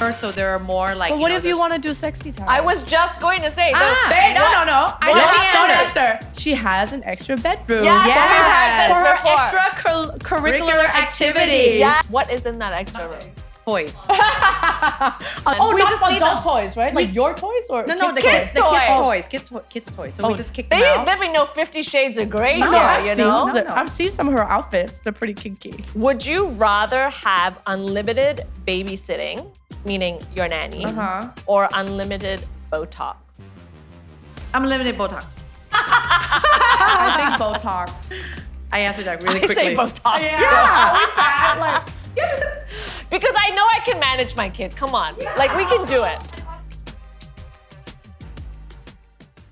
labor, so there are more like. But what if you want to do sexy time? I was just going to say. No. I Let me don't answer. answer. She has an extra bedroom. Yeah, Yes. we've heard this For her before. extracurricular activities. Yeah. What is in that extra room? Toys. Oh, We not just need adult toys, right? Like your toys or No, the Kids' kids toys. Kids' toys. So we just kick them They out. live in no 50 Shades of Grey No, here, I've you seen know? them. No. I've seen some of her outfits. They're pretty kinky. Would you rather have unlimited babysitting, meaning your nanny, or unlimited Botox? Unlimited Botox. I think Botox. I answered that really I quickly. say Botox. Yeah, we bad. Like, Because I know I can manage my kid. Come on. Like, we can do it.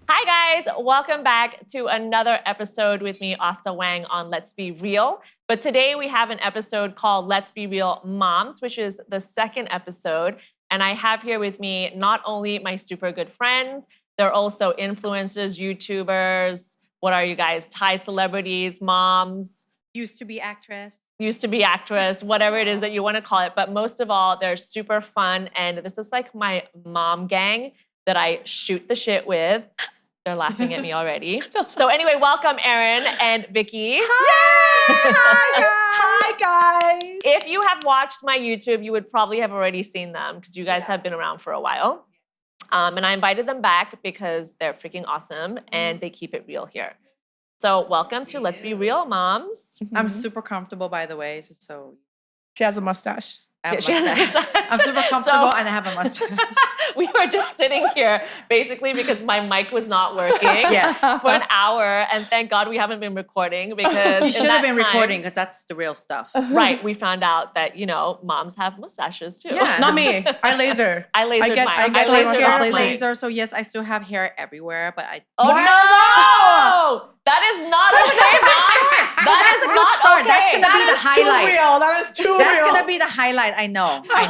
Hi, guys. Welcome back to another episode with me, Ase Wang, on Let's Be Real. But today we have an episode called Let's Be Real Moms, which is the second episode. And I have here with me not only my super good friends, they're also influencers, YouTubers. What are you guys? Thai celebrities, moms. Used to be actress. Used to be actress, whatever it is that you want to call it. But most of all, they're super fun. And this is like my mom gang that I shoot the shit with. They're laughing at me already. So anyway, welcome Erin and Vicky. Hi guys. If you have watched my YouTube, you would probably have already seen them because you guys have been around for a while. And I invited them back because they're freaking awesome and they keep it real here. So welcome to Let's Be Real Moms. I'm super comfortable, by the way. So she has a mustache. I have a She has a mustache. mustache. I'm super comfortable So- and I have a mustache. We were just sitting here basically because my mic was not working Yes. for an hour. And thank God we haven't been recording because You in should that have been time- recording because that's the real stuff. Right, we found out that, you know, moms have mustaches too. Yeah. Not me. I laser. I lasered I get- mine. I get I lasered lasered off off laser. mine. Laser, so yes, I still have hair everywhere, but I. Oh no! That is not okay, Mom. That's a good not start. okay. That's gonna be the highlight. Too real. That is too That's real. gonna be the highlight. I know. I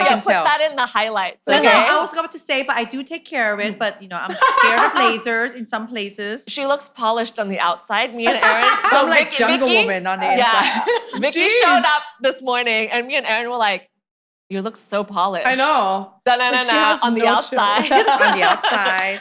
Yeah, can put tell. that in the highlights. No, Okay? no, I was about to say, but I do take care of it. But you know, I'm scared of lasers in some places. She looks polished on the outside, me and Erin. I'm like Jungle Woman on the inside. Yeah. Vicky Jeez. showed up this morning and me and Erin were like, you look so polished. I know. Da-na-na-na, Like, she has on the no outside. On the outside.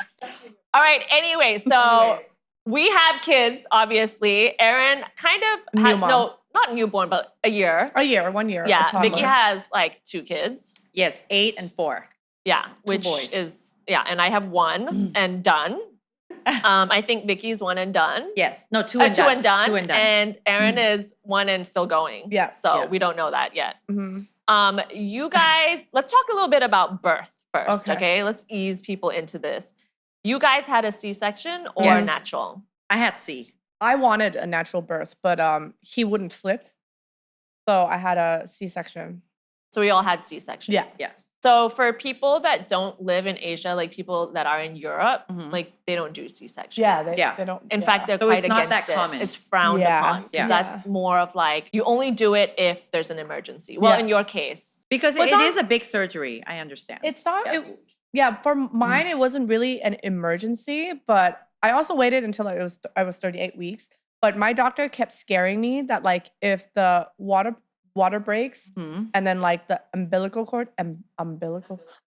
All right, anyway, so we have kids, obviously. Erin kind of New mom. no, not newborn, but a year. 1 year. Yeah, a toddler. Vicky has like 2 kids. Yes, 8 and 4. Yeah, which boys. is, yeah, and I have 1 and done. I think Vicky's 1 and done. Yes. No, 2 2 and done. and done. 2 and done. And Erin is 1 and still going. Yeah, So yeah. we don't know that yet. Mhm. You guys, let's talk a little bit about birth first, Okay. okay? Let's ease people into this. You guys had a C-section or Yes. natural? I had C. I wanted a natural birth, but he wouldn't flip. So I had a C-section. So we all had C-sections. Yeah. Yes. So for people that don't live in Asia, like people that are in Europe, Mhm. like they don't do C-sections. Yeah, they, Yeah. they don't. In yeah. fact, they're So quite it's not against that it. common. It's frowned Yeah. upon. Yeah. Because that's more of like, you only do it if there's an emergency. Well, Yeah. in your case. Because But it not- is a big surgery. I understand. It's not. Yeah. Yeah, for mine, it wasn't really an emergency, but I also waited until I was 38 weeks. But my doctor kept scaring me that like if the water breaks Hmm. and then like the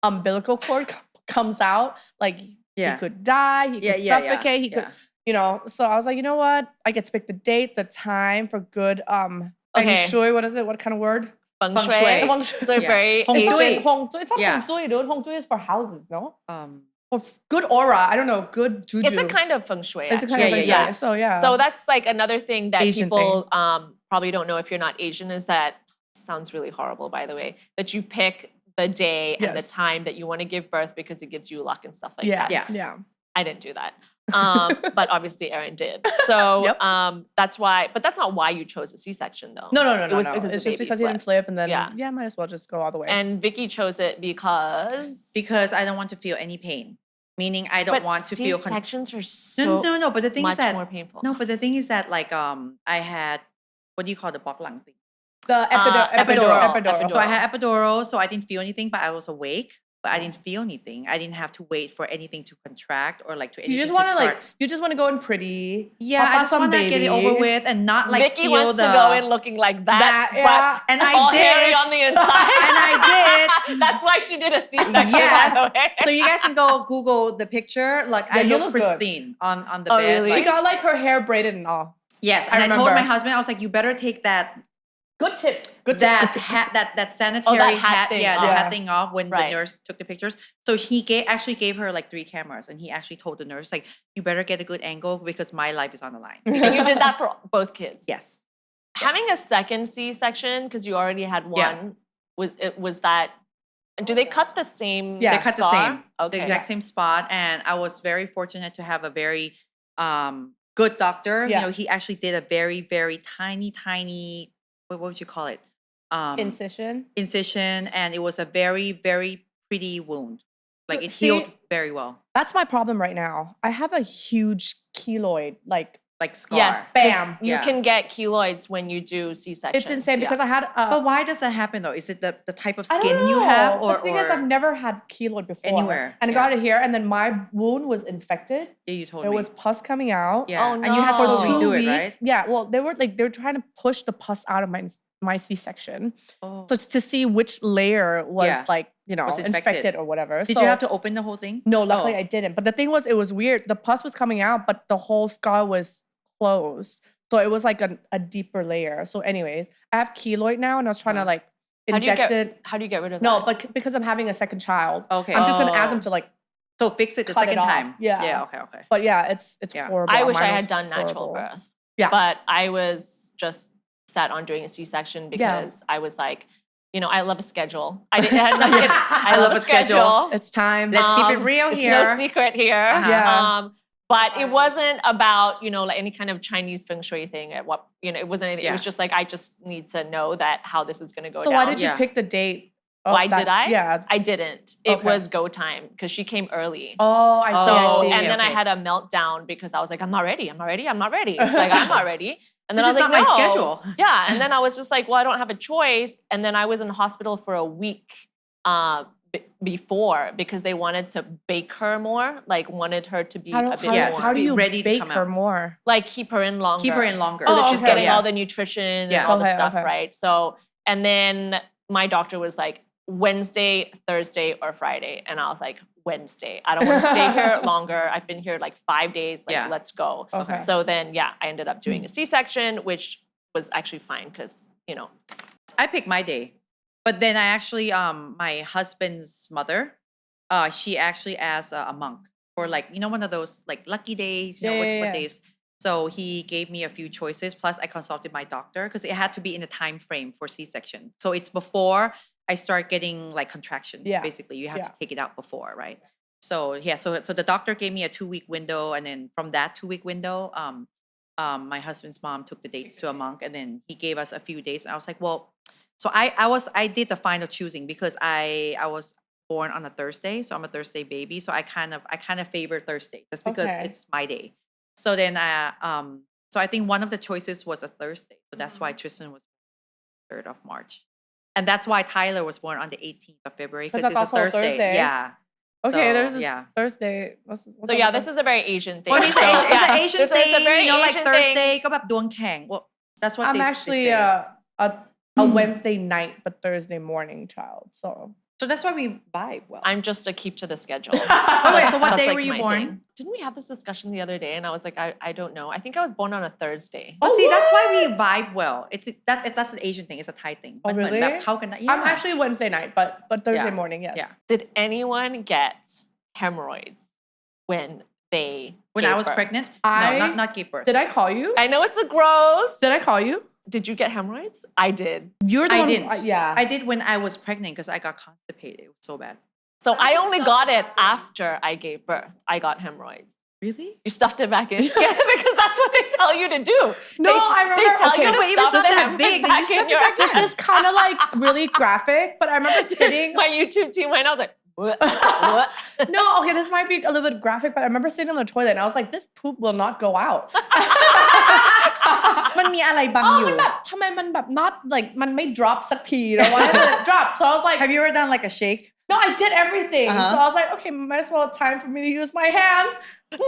umbilical cord comes out, like Yeah. he could die, he could suffocate, he could, yeah. you know. So I was like, you know what? I get to pick the date, the time for good feng Okay. shui. What is it? What kind of word? Feng Feng shui. shui. Feng shui. So Yeah. very Feng It's shui. Asian. Hong Zhui. It's not Yeah. Hong Zhui, dude. Hong Zhui is for houses, no? Um, Or good aura. I don't know. Good juju. It's a kind of feng shui. It's a kind actually. of Yeah, feng shui. So yeah. So that's like another thing that Asian people probably don't know if you're not Asian is that sounds really horrible, by the way, that you pick the day and the Yes. time that you want to give birth because it gives you luck and stuff like yeah, that. yeah. I didn't do that. But obviously Erin did. So Yep. that's why, but that's not why you chose a C-section though. No. It was because It's the just baby because he didn't flipped. flip, and then Yeah. yeah, might as well just go all the way. And Vicky chose it because I don't want to feel any pain. Meaning I don't but want to feel. C-sections are so No. But the thing much is that more painful. no. But the thing is that like I had what do you call the bok lang thing? the epidural. epidural. So I had epidural, so I didn't feel anything, but I was awake. but I didn't feel anything. I didn't have to wait for anything to contract or like to anything You just to want to start. you just want to go in pretty. Yeah, pop I out just some want to get it over baby. with and not like Vicky feel wants the. to go in looking like that, That, but yeah. And I all did. hairy on the inside. And I did. That's why she did a C-section, Yes. by the way. So you guys can go Google the picture. Like Yeah, I you look look good. pristine on the Oh, bed. really? She Like, got like her hair braided and all. yes, I and I told remember. my husband, I was like, you better take that Good tip. Good tip. that good tip, hat, that sanitary hat hat, thing yeah, the off. hat thing off when Right. the nurse took the pictures. So he actually gave her like 3 cameras, and he actually told the nurse like, you better get a good angle because my life is on the line. And you did that for both kids. Yes. Having a second C-section because you already had one was that. Do they cut the same? Yeah. They cut the scar? same, Okay. the exact same spot, and I was very fortunate to have a very good doctor. Yeah. You know, he actually did a very, very tiny. What would you call it? Incision, and it was a very, very pretty wound. Like it See, healed very well, That's my problem right now. I have a huge keloid. Like like scar. Yes, Bam. You Yeah. can get keloids when you do C-sections. it's insane because I had. But why does that happen though? Is it the type of I don't skin you know. have, or the thing is, I've never had keloid before. Anywhere, and I yeah. got it here, and then my wound was infected. Yeah, you told There me. was pus coming out. Yeah, Oh, and you had to no. For 2 redo it, weeks. right? Yeah. Well, they were trying to push the pus out of my C-section, Oh. so to see which layer was Yeah. like Was infected. infected or whatever. Did So- you have to open the whole thing? No, luckily Oh. I didn't. But the thing was, it was weird. The pus was coming out, but the whole scar was closed. So it was like a deeper layer. So, anyways, I have keloid now, and I was trying to like inject it. How do you get rid of No, that? but because I'm having a second child, Okay. I'm just gonna ask Oh. him to like. So fix it the Cut it second off. time. Yeah. Yeah. Okay. But yeah, it's Yeah. horrible. I wish I Mine had was done natural horrible. birth. Yeah. But I was just set on doing a C-section because I was like, you know, I love a schedule. I didn't have nothing. I love a schedule. It's time. Let's keep it real it's here. no secret here. Uh-huh. Yeah. But it wasn't about, you know, like any kind of Chinese feng shui thing at what, you know, it wasn't anything. It was Yeah. just like, I just need to know that how this is going to go So down. why did you Yeah. pick the date? of Why that- did I? Yeah. I didn't. It Okay. was go time because she came early. Oh, I see. So, I see. and then I okay. had a meltdown because I was like, I'm not ready. Like, I'm not ready. And then This I was is like, not my no. schedule. Yeah. And then I was just like, well, I don't have a choice. And then I was in the hospital for a week before because they wanted to bake her more, like wanted her to be a bit Yeah, more. to how do be you ready to bake come her out. more? Like keep her in longer. Keep her in longer. So that Oh, she's okay. getting Yeah. all the nutrition Yeah. and all the Okay, stuff, okay. right? So, and then my doctor was like, Wednesday, Thursday, or Friday. And I was like, Wednesday. I don't want to stay here longer. I've been here like 5 days. Like, Yeah. let's go. Okay. So then, yeah, I ended up doing a C-section, which was actually fine because, you know. I picked my day, but then I actually, my husband's mother, she actually asked a monk for like, you know, one of those like lucky days, you know, Yeah. what days. So he gave me a few choices. Plus, I consulted my doctor because it had to be in a time frame for C-section. So it's before I start getting like contractions. Yeah. Basically, you have Yeah. to take it out before, right? So yeah, so the doctor gave me a 2-week window, and then from that 2-week window, my husband's mom took the dates to a monk, and then he gave us a few days. And I was like, well, so I did the final choosing because I was born on a Thursday, so I'm a Thursday baby. So I kind of favor Thursday just because Okay. it's my day. So then so I think one of the choices was a Thursday. So that's why Tristan was 3rd of March. And that's why Tyler was born on the 18th of February 'Cause because that's it's a also a Thursday. Thursday. Yeah. Okay, So, there's this yeah. Thursday. So yeah, this is a very Asian thing. Well, it's, So, it's yeah, an Asian it's a- thing, it's a very you know, like Asian thing. Thursday, go back doing kang. Well, that's what I'm they actually say. a Wednesday night but Thursday morning child. So So that's why we vibe well. I'm just a keep to the schedule. Oh, wait, so what That's day like were you my born? thing. Didn't we have this discussion the other day? And I was like, I don't know. I think I was born on a Thursday. But see, that's why what? we vibe well. That's an Asian thing. It's a Thai thing. Oh, มันเหมือน really? แบบเข้ากันได้ I'm actually Wednesday night, but Thursday Yeah. morning, yes. Yeah. Did anyone get hemorrhoids when they When gave I was birth? pregnant, I- no, not give birth. Did I call you? I know it's a gross. Did I call you? Did you get hemorrhoids? I did. You're the I one. didn't. Yeah. I did when I was pregnant because I got constipated. It was so bad. So I only got it after I gave birth. I got hemorrhoids. Really? You stuffed it back in? Yeah, because that's what they tell you to do. No, They- I remember- They tell okay. you No, to but even stuff though them that big, then you back in stuff it your back in. This is kind of like really graphic, but I remember sitting. My YouTube team went out like, what? No, okay, this might be a little bit graphic, but I remember sitting on the toilet and I was like, this poop will not go out. มันมีอะไรบังอยู่ มันแบบทำไมมันแบบ not like มันไม่ drop สักที Why does it drop? So I was like, Have you ever done like a shake? No, I did everything. So I was like, okay, might as well time for me to use my hand. No.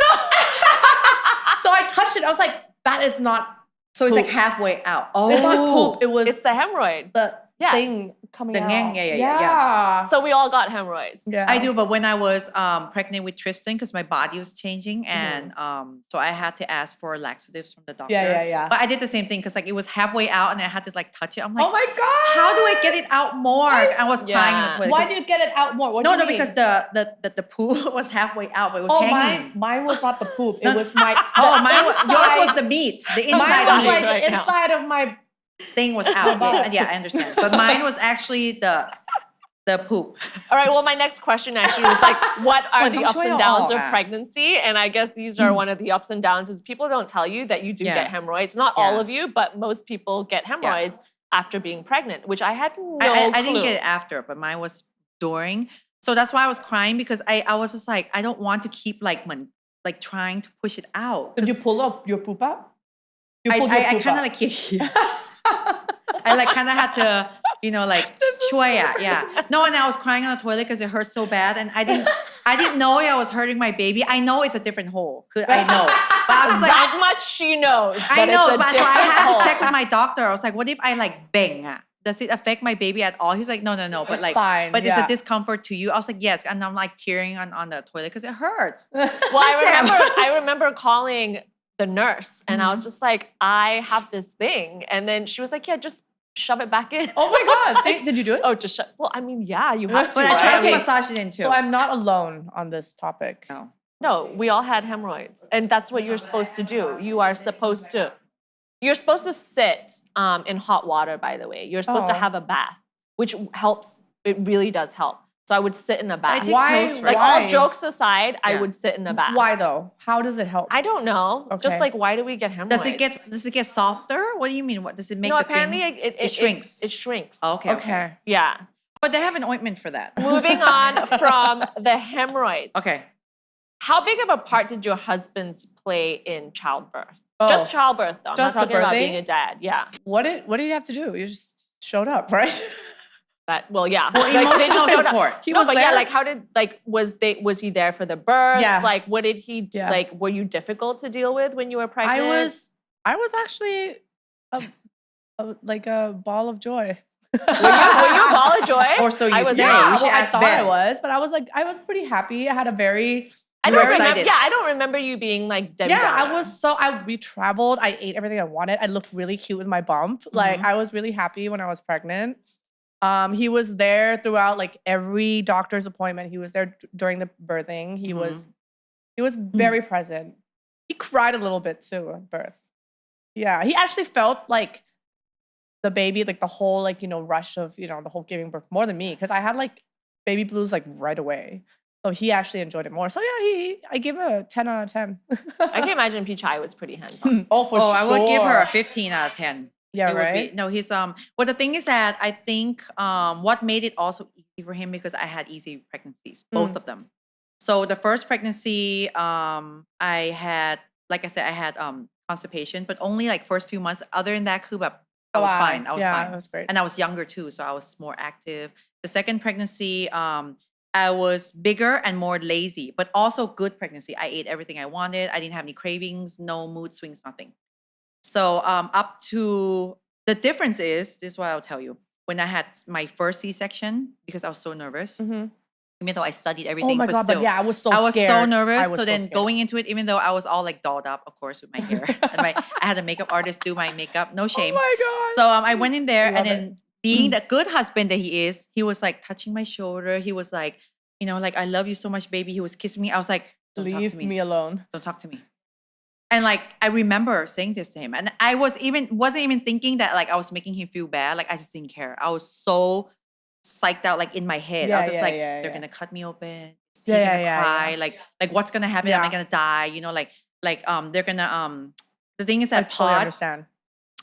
So I touched it. I was like, that is not. So it's poop. like halfway out. Oh, It's not poop. It was It's the hemorrhoid. the Yeah. thing coming The out. ngang, yeah. So we all got hemorrhoids. Yeah. I do, but when I was pregnant with Tristan, because my body was changing, and so I had to ask for laxatives from the doctor. Yeah. But I did the same thing because like it was halfway out, and I had to like touch it. I'm like, Oh my god. how do I get it out more? I was crying on the toilet. Why do you get it out more? What do No, you no, mean? because the poop was halfway out, but it was Oh, hanging. mine was not the poop. It was my. Yours was the meat. The Mine inside was meat like right now. inside of my. thing was out. Yeah, I understand. But mine was actually the poop. All right, well, my next question actually was like, what are the ups and downs of pregnancy? And I guess these are one of the ups and downs is people don't tell you that you do get hemorrhoids. Not all of you, but most people get hemorrhoids after being pregnant, which I had no clue. I didn't get it after, but mine was during. So that's why I was crying because I was just like, I don't want to keep like trying to push it out. Did you pull up your poop out? You I pulled your poop kind of out. like here. I like kind of had to, like yeah. No, and I was crying on the toilet because it hurt so bad, and I didn't know I was hurting my baby. I know it's a different hole. I know, but I was like, that much she knows. I know, but so I had hole. to check with my doctor. I was like, what if I like bang? Does it affect my baby at all? He's like, no, but It's like, fine, but yeah. it's a discomfort to you. I was like, yes, and I'm like tearing on the toilet because it hurts. Well, I remember calling the nurse, and I was just like, I have this thing, and then she was like, yeah, just shove it back in. Oh my god! See, did you do it? Oh, just shut. Well, I mean, yeah, you have to. But I right? tried to Okay. massage it in too. So I'm not alone on this topic. No. No, we all had hemorrhoids, and that's what you're supposed to do. You're supposed to sit in hot water. By the way, you're supposed to Oh. have a bath, which helps. It really does help. So I would sit in a bath. take Why? pills for Like it. Why? all jokes aside, I Yeah. would sit in a bath. Why though? How does it help? I don't know. Just Okay. like why do we get hemorrhoids? Does it get softer? What do you mean? What does it make? No, the apparently thing? it shrinks. It shrinks. Oh, okay. Okay. Yeah. But they have an ointment for that. Moving on from the hemorrhoids. Okay. How big of a part did your husband's play in childbirth? Oh. Just childbirth, though. I'm Just the not talking about birthing? being a dad. Yeah. What did you have to do? You just showed up, right? Well, yeah. Well, Like, they emotional just showed up. support. He No, was but there. yeah, like how did was he there for the birth? Yeah. Like what did he Yeah. like? Were you difficult to deal with when you were pregnant? I was actually like a ball of joy. Were you a ball of joy? Or so you I was say. Yeah, We should well, I ask thought I Ben. was, but I was pretty happy. I had a very I You don't were remember. excited. Yeah, I don't remember you being like Debbie Downer. we traveled. I ate everything I wanted. I looked really cute with my bump. Like I was really happy when I was pregnant. He was there throughout like every doctor's appointment. He was there during the birthing. He was very present. He cried a little bit too at birth. Yeah, he actually felt like the baby, like the whole like rush of the whole giving birth more than me because I had like baby blues like right away. So he actually enjoyed it more. So yeah, I give it a 10 out of 10. I can imagine Pichai was pretty hands-on. Oh, for sure. I would give her a 15 out of 10. Yeah, It would right? be, no, he's well the thing is that I think what made it also easy for him because I had easy pregnancies, both of them. So the first pregnancy, I had, like I said, I had constipation, but only like first few months. Other than that, I was fine. I was fine. It was great. And I was younger too, so I was more active. The second pregnancy, I was bigger and more lazy, but also good pregnancy. I ate everything I wanted. I didn't have any cravings, no mood swings, nothing. So up to the difference is, this is what I'll tell you. When I had my first C-section, because I was so nervous, even though I studied everything, Oh my but god, still, but yeah, I was so I was scared. so nervous. I was So then scared. going into it, even though I was all like dolled up, of course, with my hair, and I had a makeup artist do my makeup, no shame. Oh my god. So I went in there, I and love then being the good husband that he is, he was like touching my shoulder. He was like, like I love you so much, baby. He was kissing me. I was like, don't talk Leave to me. me alone. Don't talk to me. And like I remember saying this to him, and I wasn't even thinking that like I was making him feel bad. Like I just didn't care. I was so psyched out, like in my head. I was just like, they're gonna cut me open. Is he gonna cry? Like what's gonna happen? Am I gonna die? They're gonna The thing is that totally Pod, understand.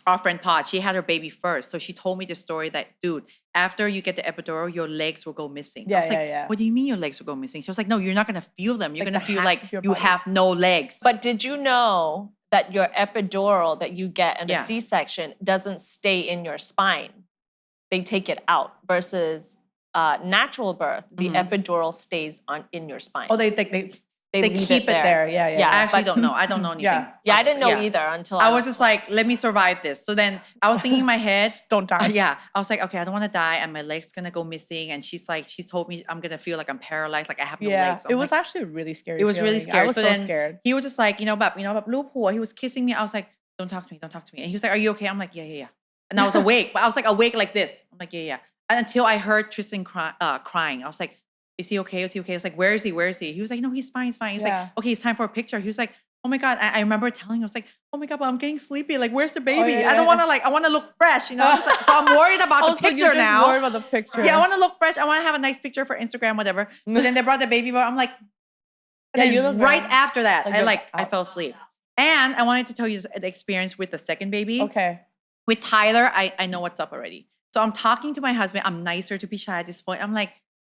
our friend Pod, she had her baby first. So she told me the story that, dude, after you get the epidural, your legs will go missing. I was like, what do you mean your legs will go missing? She was like, no, you're not going to feel them. You're Like going to the feel half like of your you body. have no legs. But did you know that your epidural that you get in a Yeah. C-section doesn't stay in your spine? They take it out versus natural birth, the epidural stays in your spine. Oh, they leave keep it there. Yeah. Yeah. I actually but- don't know. I don't know anything. Yeah, I didn't know Yeah. either until I was just like, let me survive this. So then I was thinking in my head, Don't die. yeah, I was like, okay, I don't want to die, and my leg's gonna go missing. And she's told me I'm gonna feel like I'm paralyzed, like I have no Yeah. legs. I'm It was like, actually a really scary. it was really feeling. scary. I was so so then scared. he was just like, but loop hole. He was kissing me. I was like, don't talk to me, don't talk to me. And he was like, are you okay? I'm like, yeah. And I was awake, but I was like awake like this. I'm like, yeah. And until I heard Tristan crying, I was like, is he okay? Is he okay? I was like, where is he? He was like, no, he's fine. He's Yeah. like, okay, it's time for a picture. He was like, oh my God. I remember telling him, I was like, oh my God, but I'm getting sleepy. Like, where's the baby? yeah, I don't yeah. want to I want to look fresh, I'm just like, so I'm worried about Oh, the so picture you're just now. worried about the picture. Yeah, I want to look fresh. I want to have a nice picture for Instagram, whatever. So then they brought the baby, but I'm like, and Yeah, then you look right very- after that, like I you're fell asleep. And I wanted to tell you the experience with the second baby. Okay. With Tyler, I know what's up already. So I'm talking to my husband. I'm nicer to be shy at this point. I'm like,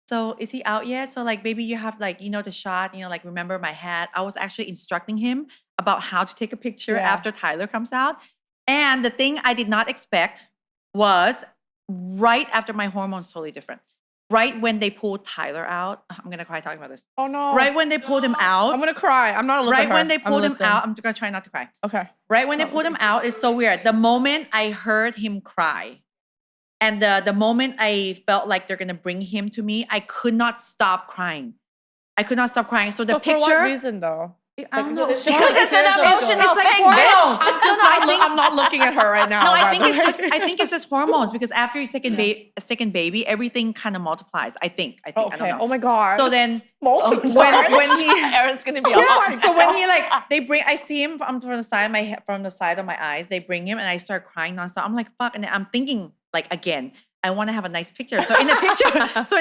so is he out yet? So like, baby, you have like, the shot, like remember my hat. I was actually instructing him about how to take a picture Yeah. after Tyler comes out. And the thing I did not expect was right after my hormones totally different. Right when they pulled Tyler out, I'm gonna cry talking about this. Oh no. Right when they pulled him out, I'm gonna cry. I'm not a look right at her. when they I'm pulled him listening. out, I'm gonna try not to cry. Okay. Right when they pulled him out, it's so weird. The moment I heard him cry, and the moment I felt like they're gonna bring him to me, I could not stop crying. So the But picture. for what reason though? I don't know. It's just Because like it's an tears of joy. emotional It's like thing, hormones. bitch. I'm just No, I not. think- I'm not looking at her right now. No, I by think the it's way. just hormones because after your second baby, everything kind of multiplies. I think. I don't Okay. know. Oh my god. So then multiple. when he Aaron's gonna be yeah, so when he I see him from the side of my head, from the side of my eyes, they bring him and I start crying nonstop. I'm like, fuck. And I'm thinking like, again, I want to have a nice picture. So in the picture,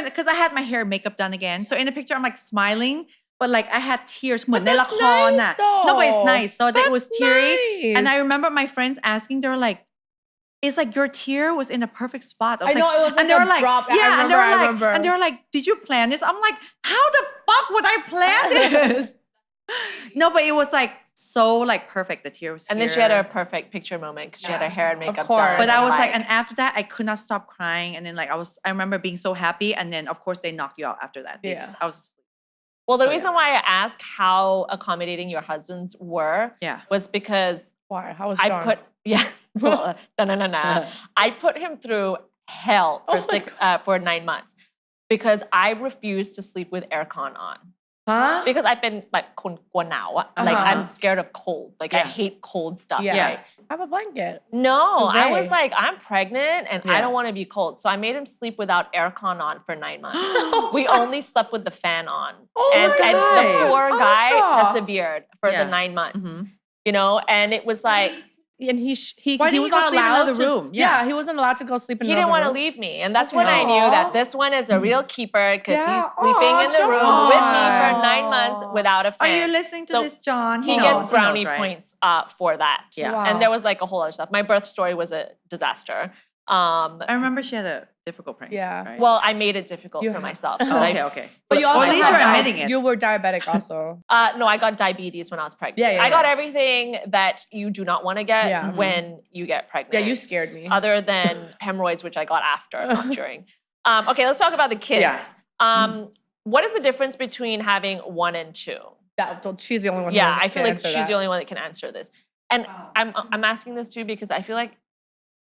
because I had my hair and makeup done again. So in the picture, I'm like smiling, but like I had tears. But But that's nice, though. No, but it's nice. So it was That's teary. And I nice. remember my friends asking, they were like, it's like your tear was in a perfect spot. I know, it was like and they were a like, drop. I yeah, remember, I remember. and they were like, did you plan this? I'm like, how the fuck would I plan this? No, but it was like so like perfect. The tear was And then she had her perfect picture moment because she had her hair and makeup course. done. But I and, was like, and after that, I could not stop crying. And then like I remember being so happy. And then of course they knock you out after that. Yeah. well, the so, yeah. reason why I asked how accommodating your husbands were Yeah. was because Why? How was I John? put I put him through hell for for 9 months because I refused to sleep with aircon on. Huh? Because I've been like คนกลัวหนาวอะ. Like Uh-huh. I'm scared of cold. Like I Yeah. hate cold stuff. Yeah. Right? Have a blanket. No, I was Duvet. like, I'm pregnant and I Yeah. don't want to be cold. So I made him sleep without aircon on for 9 months. We only slept with the fan on. Oh and, my and the God. poor guy Awesome. persevered for the Yeah. 9 months. Mhm. And it was like, And he Why he didn't was you go not sleep in allowed another to, room? Yeah, Yeah. he wasn't allowed to go sleep in he another didn't want to room. leave me. And that's when I knew that Aw. this one is a real keeper because Yeah. he's sleeping Aw, in the room with me for John. 9 months without a fan. Are you listening to So this, John? He knows, gets brownie knows, right? points for that. Yeah. Wow. And there was like a whole other stuff. My birth story was a disaster. I remember she had a difficult pregnancy. Yeah. Right? Well, I made it difficult You for have- myself. Oh, 'cause okay. But you Well, also at least had you're di- admitting it. You were diabetic also. No, I got diabetes when I was pregnant. Yeah, yeah, I got yeah. everything that you do not want to get Yeah. Mhm. when you get pregnant. Yeah, you scared me. Other than hemorrhoids, which I got after, not during. Okay, let's talk about the kids. What is the difference between having 1 and 2? She's the only one. Yeah, who I feel can like answer she's that. the only one that can answer this. And I'm asking this too because I feel like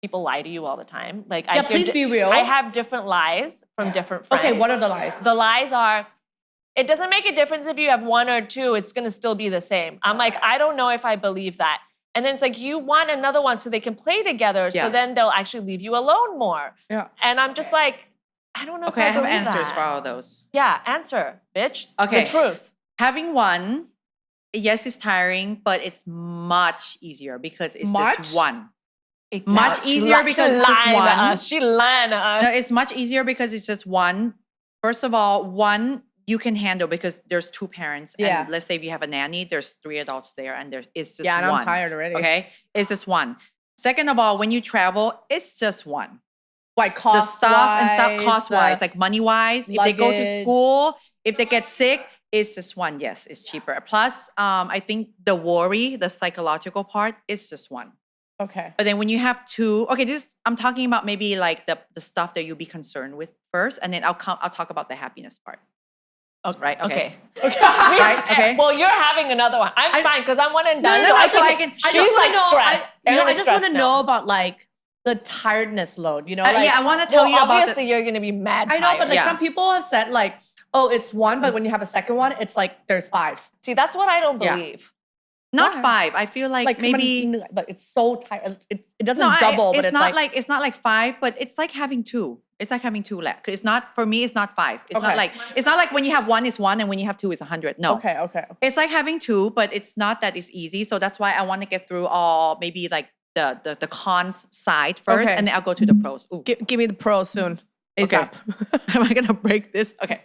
people lie to you all the time. Like I Yeah, hear please be real. I have different lies from different friends. Okay, what are the lies? The lies are, it doesn't make a difference if you have 1 or 2, it's gonna still be the same. I'm like, I don't know if I believe that. And then it's like, you want another one so they can play together. So Yeah. then they'll actually leave you alone more. Yeah. And I'm just like, I don't know Okay, if I have believe answers that. for all of those. Yeah, answer, bitch. Okay. The truth. Having one, yes, it's tiring, but it's much easier because it's Much? just one. Much easier because it's just one. She lying to us. No, it's much easier because it's just one. First of all, one you can handle because there's 2 parents. Yeah. And let's say if you have a nanny, there's 3 adults there and it's just Yeah, and one. I'm tired already. Okay? It's just one. Second of all, when you travel, it's just one. Like cost The stuff and stuff cost wise, the- like money wise. If they go to luggage. school, if they get sick, it's just one. Yes, it's cheaper. Plus, I think the worry, the psychological part, is just one. Okay. But then when you have two, okay, I'm talking about maybe like the stuff that you'll be concerned with first, and then I'll talk about the happiness part. Right? Okay. Right? Okay. Well, you're having another one. I'm fine because I'm one and done. No, so I I just- can, I can- I she's just wanna like know. stressed. I Everyone's just want to stressed know now. about like the tiredness load. You know, like, Yeah, I want to tell Well, you about obviously you're going to be mad I know, but like tired. some people have said like, oh, it's one, but when you have a second one, it's like there's 5. See, that's what I don't Yeah. believe. not Why? 5. I feel like maybe but it's so tired. It doesn't no, double, but it's not like it's not like 5, but it's like having 2. It's like having 2 left. It's not for me. It's not 5. It's not Okay. like when you have 1 is 1 and when you have 2 is 100. No. okay. It's like having 2, but it's not that it's easy. So that's why I want to get through all maybe like the cons side first, Okay. and then I'll go to the pros. Ooh. Give me the pros soon. Okay. ASAP. Am I gonna break this? Okay.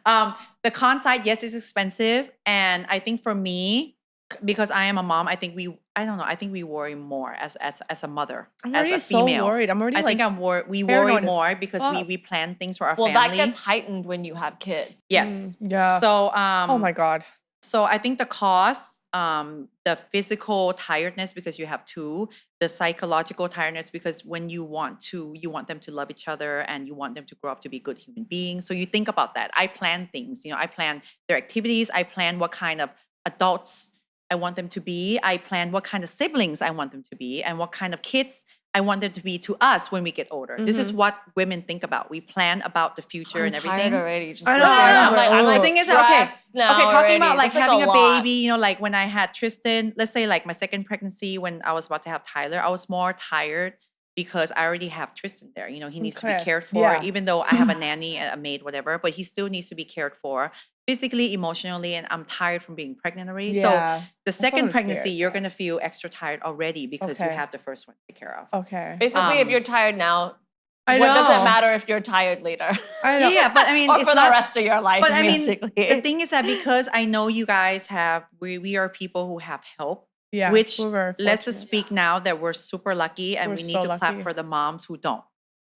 The con side, yes, it's expensive, and I think for me, because I am a mom, I think we worry more as a mother, I'm as already a female. so worried. I'm already I think we worry paranoid as more because fuck. we plan things for our Well, family. that gets heightened when you have kids. Yes. yeah. So oh my god. So I think the cost, the physical tiredness because you have 2, the psychological tiredness because when you want them to love each other and you want them to grow up to be good human beings. So you think about that. I plan things, I plan their activities. I plan what kind of adults I want them to be. I plan what kind of siblings I want them to be and what kind of kids I want them to be to us when we get older. This is what women think about. We plan about the future I'm and everything. tired already. Just I know, listening. I I'm know. like, I'm Oh. like The thing is, okay, stressed now talking already. about like That's having a lot. baby, like when I had Tristan, let's say like my second pregnancy, when I was about to have Tyler, I was more tired because I already have Tristan there. He needs to be Okay. cared for, Yeah. even though I have a nanny, a maid, whatever, but he still needs to be cared for physically, emotionally, and I'm tired from being pregnant already. Yeah. So the That's what second I'm pregnancy, scared. you're gonna feel extra tired already because you Okay. have the first one to take care of. Okay. Basically, if Um, you're tired now, I what does it know. matter if you're tired later? I know. Yeah, but I mean, or it's for not, the rest of your life, But I mean, basically. the thing is that because I know you guys we are people who have help, Yeah. which we're very let's just fortunate. speak now that we're super lucky and We're we need so to clap lucky. for the moms who don't.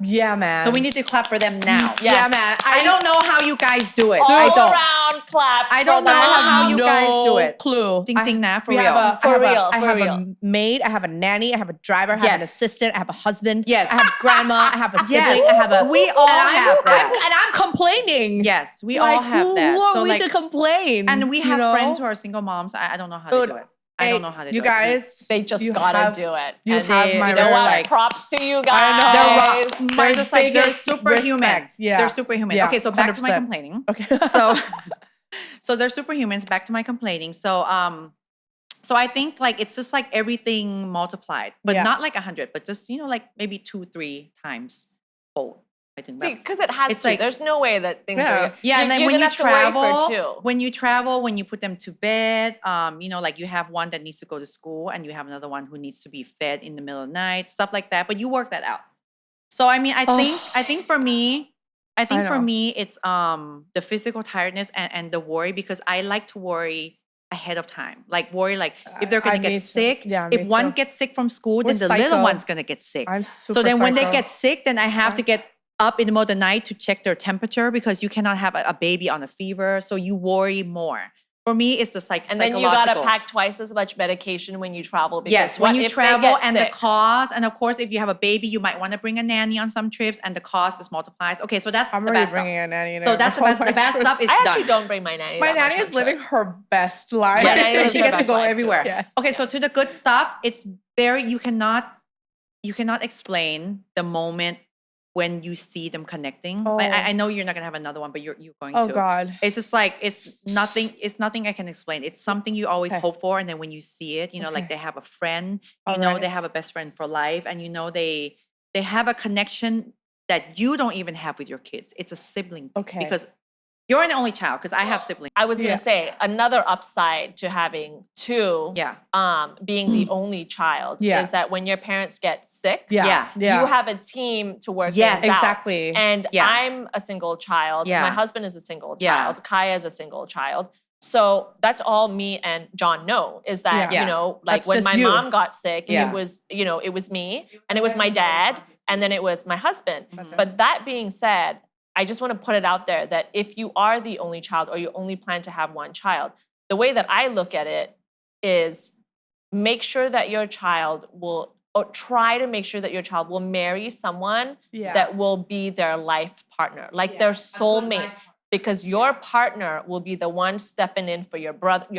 Yeah, man. So we need to clap for them now. Yes. Yeah, man. I don't know how you guys do it. All I don't. around clap. I for don't the know mom. how you guys do it. Clue. Ting ting na, for we real. Have a, For I have real, A, I for have real. a maid. I have a nanny. I have a driver. I have an Yes. assistant. I have a husband. Yes. I have grandma. I have a sibling. Yes. I have a. We all have that. and I'm complaining. Yes, we Like, all have who, that. Who are So we like, to complain? and we you have know? friends who are single moms. I don't know how to Dude, do it. I don't know how to do you it. guys. They just you gotta have- do it. You And have my you know what? like- Props to you guys. I know. They're rocks. My They're just like they're biggest superhuman. respect. Yeah. They're superhuman. Yeah, Okay, so back to my 100%. complaining. Okay. So they're superhumans. Back to my complaining. So I think like it's just like everything multiplied, but Yeah. not like 100, but just like maybe 2-3 times fold. I think See, because it has It's to. like- There's no way that things Yeah. are. Yeah, and then you're when gonna you have to worry travel, for 2. when you put them to bed, like you have one that needs to go to school and you have another one who needs to be fed in the middle of the night, stuff like that. But you work that out. So I mean, I think for me, it's the physical tiredness and the worry because I like to worry ahead of time. Like worry like if they're gonna me get too. sick. Yeah, if me one too. gets sick from school, We're then the little psycho. one's gonna get sick. I'm So super then when they psycho. get sick, then I have to get up in the middle of the night to check their temperature because you cannot have a baby on a fever. So you worry more. For me, it's the And then psychological. you gotta pack twice as much medication when you travel. Because Yes, when what you if they travel get and sick? the cost, and of course, if you have a baby, you might want to bring a nanny on some trips, and the cost is multiplies. Okay, so that's I'm the already bad stuff. bringing a nanny. So that's now. the bad stuff is I done. actually don't bring my nanny. My that much nanny on is living trips. her best life. My nanny Yes, lives she her gets to best go life, too. everywhere. Yes. Okay, so to the good stuff, it's very you cannot explain the moment when you see them connecting. Like, Oh. I know you're not gonna have another one, but you're going Oh to. God. It's just like it's nothing I can explain. It's something you always Okay. hope for, and then when you see it, like Okay. they have a friend, Alright. they have a best friend for life, and they have a connection that you don't even have with your kids. It's a sibling thing, Okay. because you're an only child. Because I have siblings. I was gonna Yeah. say another upside to having two, Yeah. being the only child, Yeah. is that when your parents get sick, Yeah. you have a team to work Yes. things out. Exactly. And Yeah. I'm a single child. Yeah. My husband is a single Yeah. child. Kaya is a single child. So that's all me and John know is that, Yeah. like That's when just my you. mom got sick, Yeah. it was me and it was my dad and then it was my husband. Mhm. But that being said, I just want to put it out there that if you are the only child or you only plan to have one child, the way that I look at it is make sure that your child will or try to make sure that your child will marry someone Yeah. that will be their life partner, like their soulmate. Because your partner will be the one stepping in for your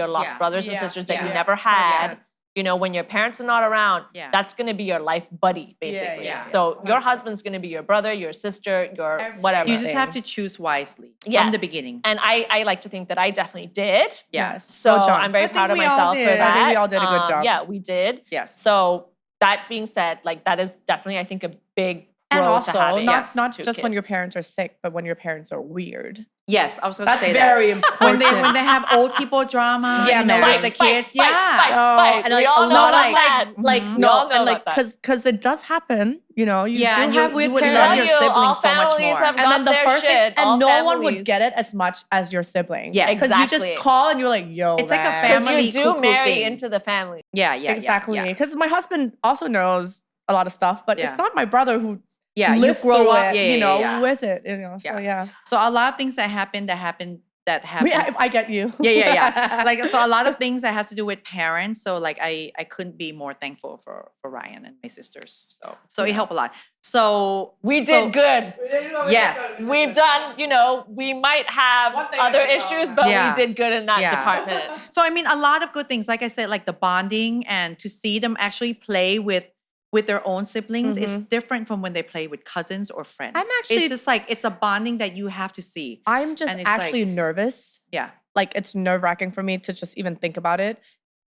lost brothers and sisters that you never had. You know, when your parents are not around, that's going to be your life buddy, basically. So your husband's going to be your brother, your sister, your whatever. You just have to choose wisely from Yes. the beginning. And I like to think that I definitely did. Yes. So Good job. I'm very I think proud of we all myself for did. that. I think we all did a good job. Yeah, we did. Yes. So that being said, like that is definitely, I think, a big And road also, to having not two just when your kids. parents are sick, but when your parents are weird. Yes, I was going to That's say very that. important. When they have old people drama, Yeah, you know, man. with the kids, fight, fight. And We like all a know lot about of that. like We no, all know and like about that. because it does happen. You know, you do and have you weird would parents. love your Tell you, all siblings so much families more. have And then got the their first shit. thing, All and no one families. would get it as much as your sibling. Yes. Because you Exactly. just call and you're like, yo, It's like a man. Because family you do cuckoo marry thing. into the family. Yeah, yeah, Exactly. Yeah, Because my husband also knows a lot of stuff, but Yeah. it's not my brother who yeah. You lived grow through up, it, yeah, you know, yeah. with it. You know, so Yeah. yeah. So a lot of things that happen. I get you. Yeah. Like so, a lot of things that has to do with parents. So like I couldn't be more thankful for Ryan and my sisters. So it helped a lot. So We did good. Yes. We've done, you know, we might have One thing other at a time. issues, but Yeah. we did good in that Yeah. department. So I mean, a lot of good things. Like I said, like the bonding and to see them actually play with their own siblings is different from when they play with cousins or friends. I'm actually- it's just like it's a bonding that you have to see. I'm just And it's actually like- nervous. Yeah. Like it's nerve-wracking for me to just even think about it.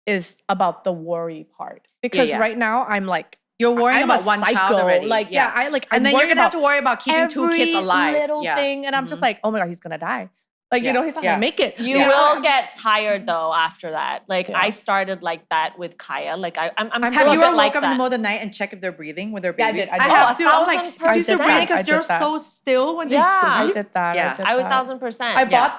Is about the worry part. Because yeah. right now I'm like, You're worrying I'm about a one child psycho. already. Like, yeah, I like and I'm then you're worried gonna have about to worry about keeping two kids every alive. little Yeah. thing, and I'm just like, oh my god, he's gonna die. Like Yeah. you know, he's not Yeah. gonna make it. You know? will get tired though after that. Like Yeah. I started like that with Kaya. Like I'm Have still you a ever bit woke like up in the that. middle of the night and check if they're breathing when they're Yeah, I babies? did, I did. have Oh, to. I'm like, 1,000%. are you still breathing? I Because did they're that. so still when Yeah. they I sleep. did that. Yeah. did I would that. 1,000%. I Yeah. bought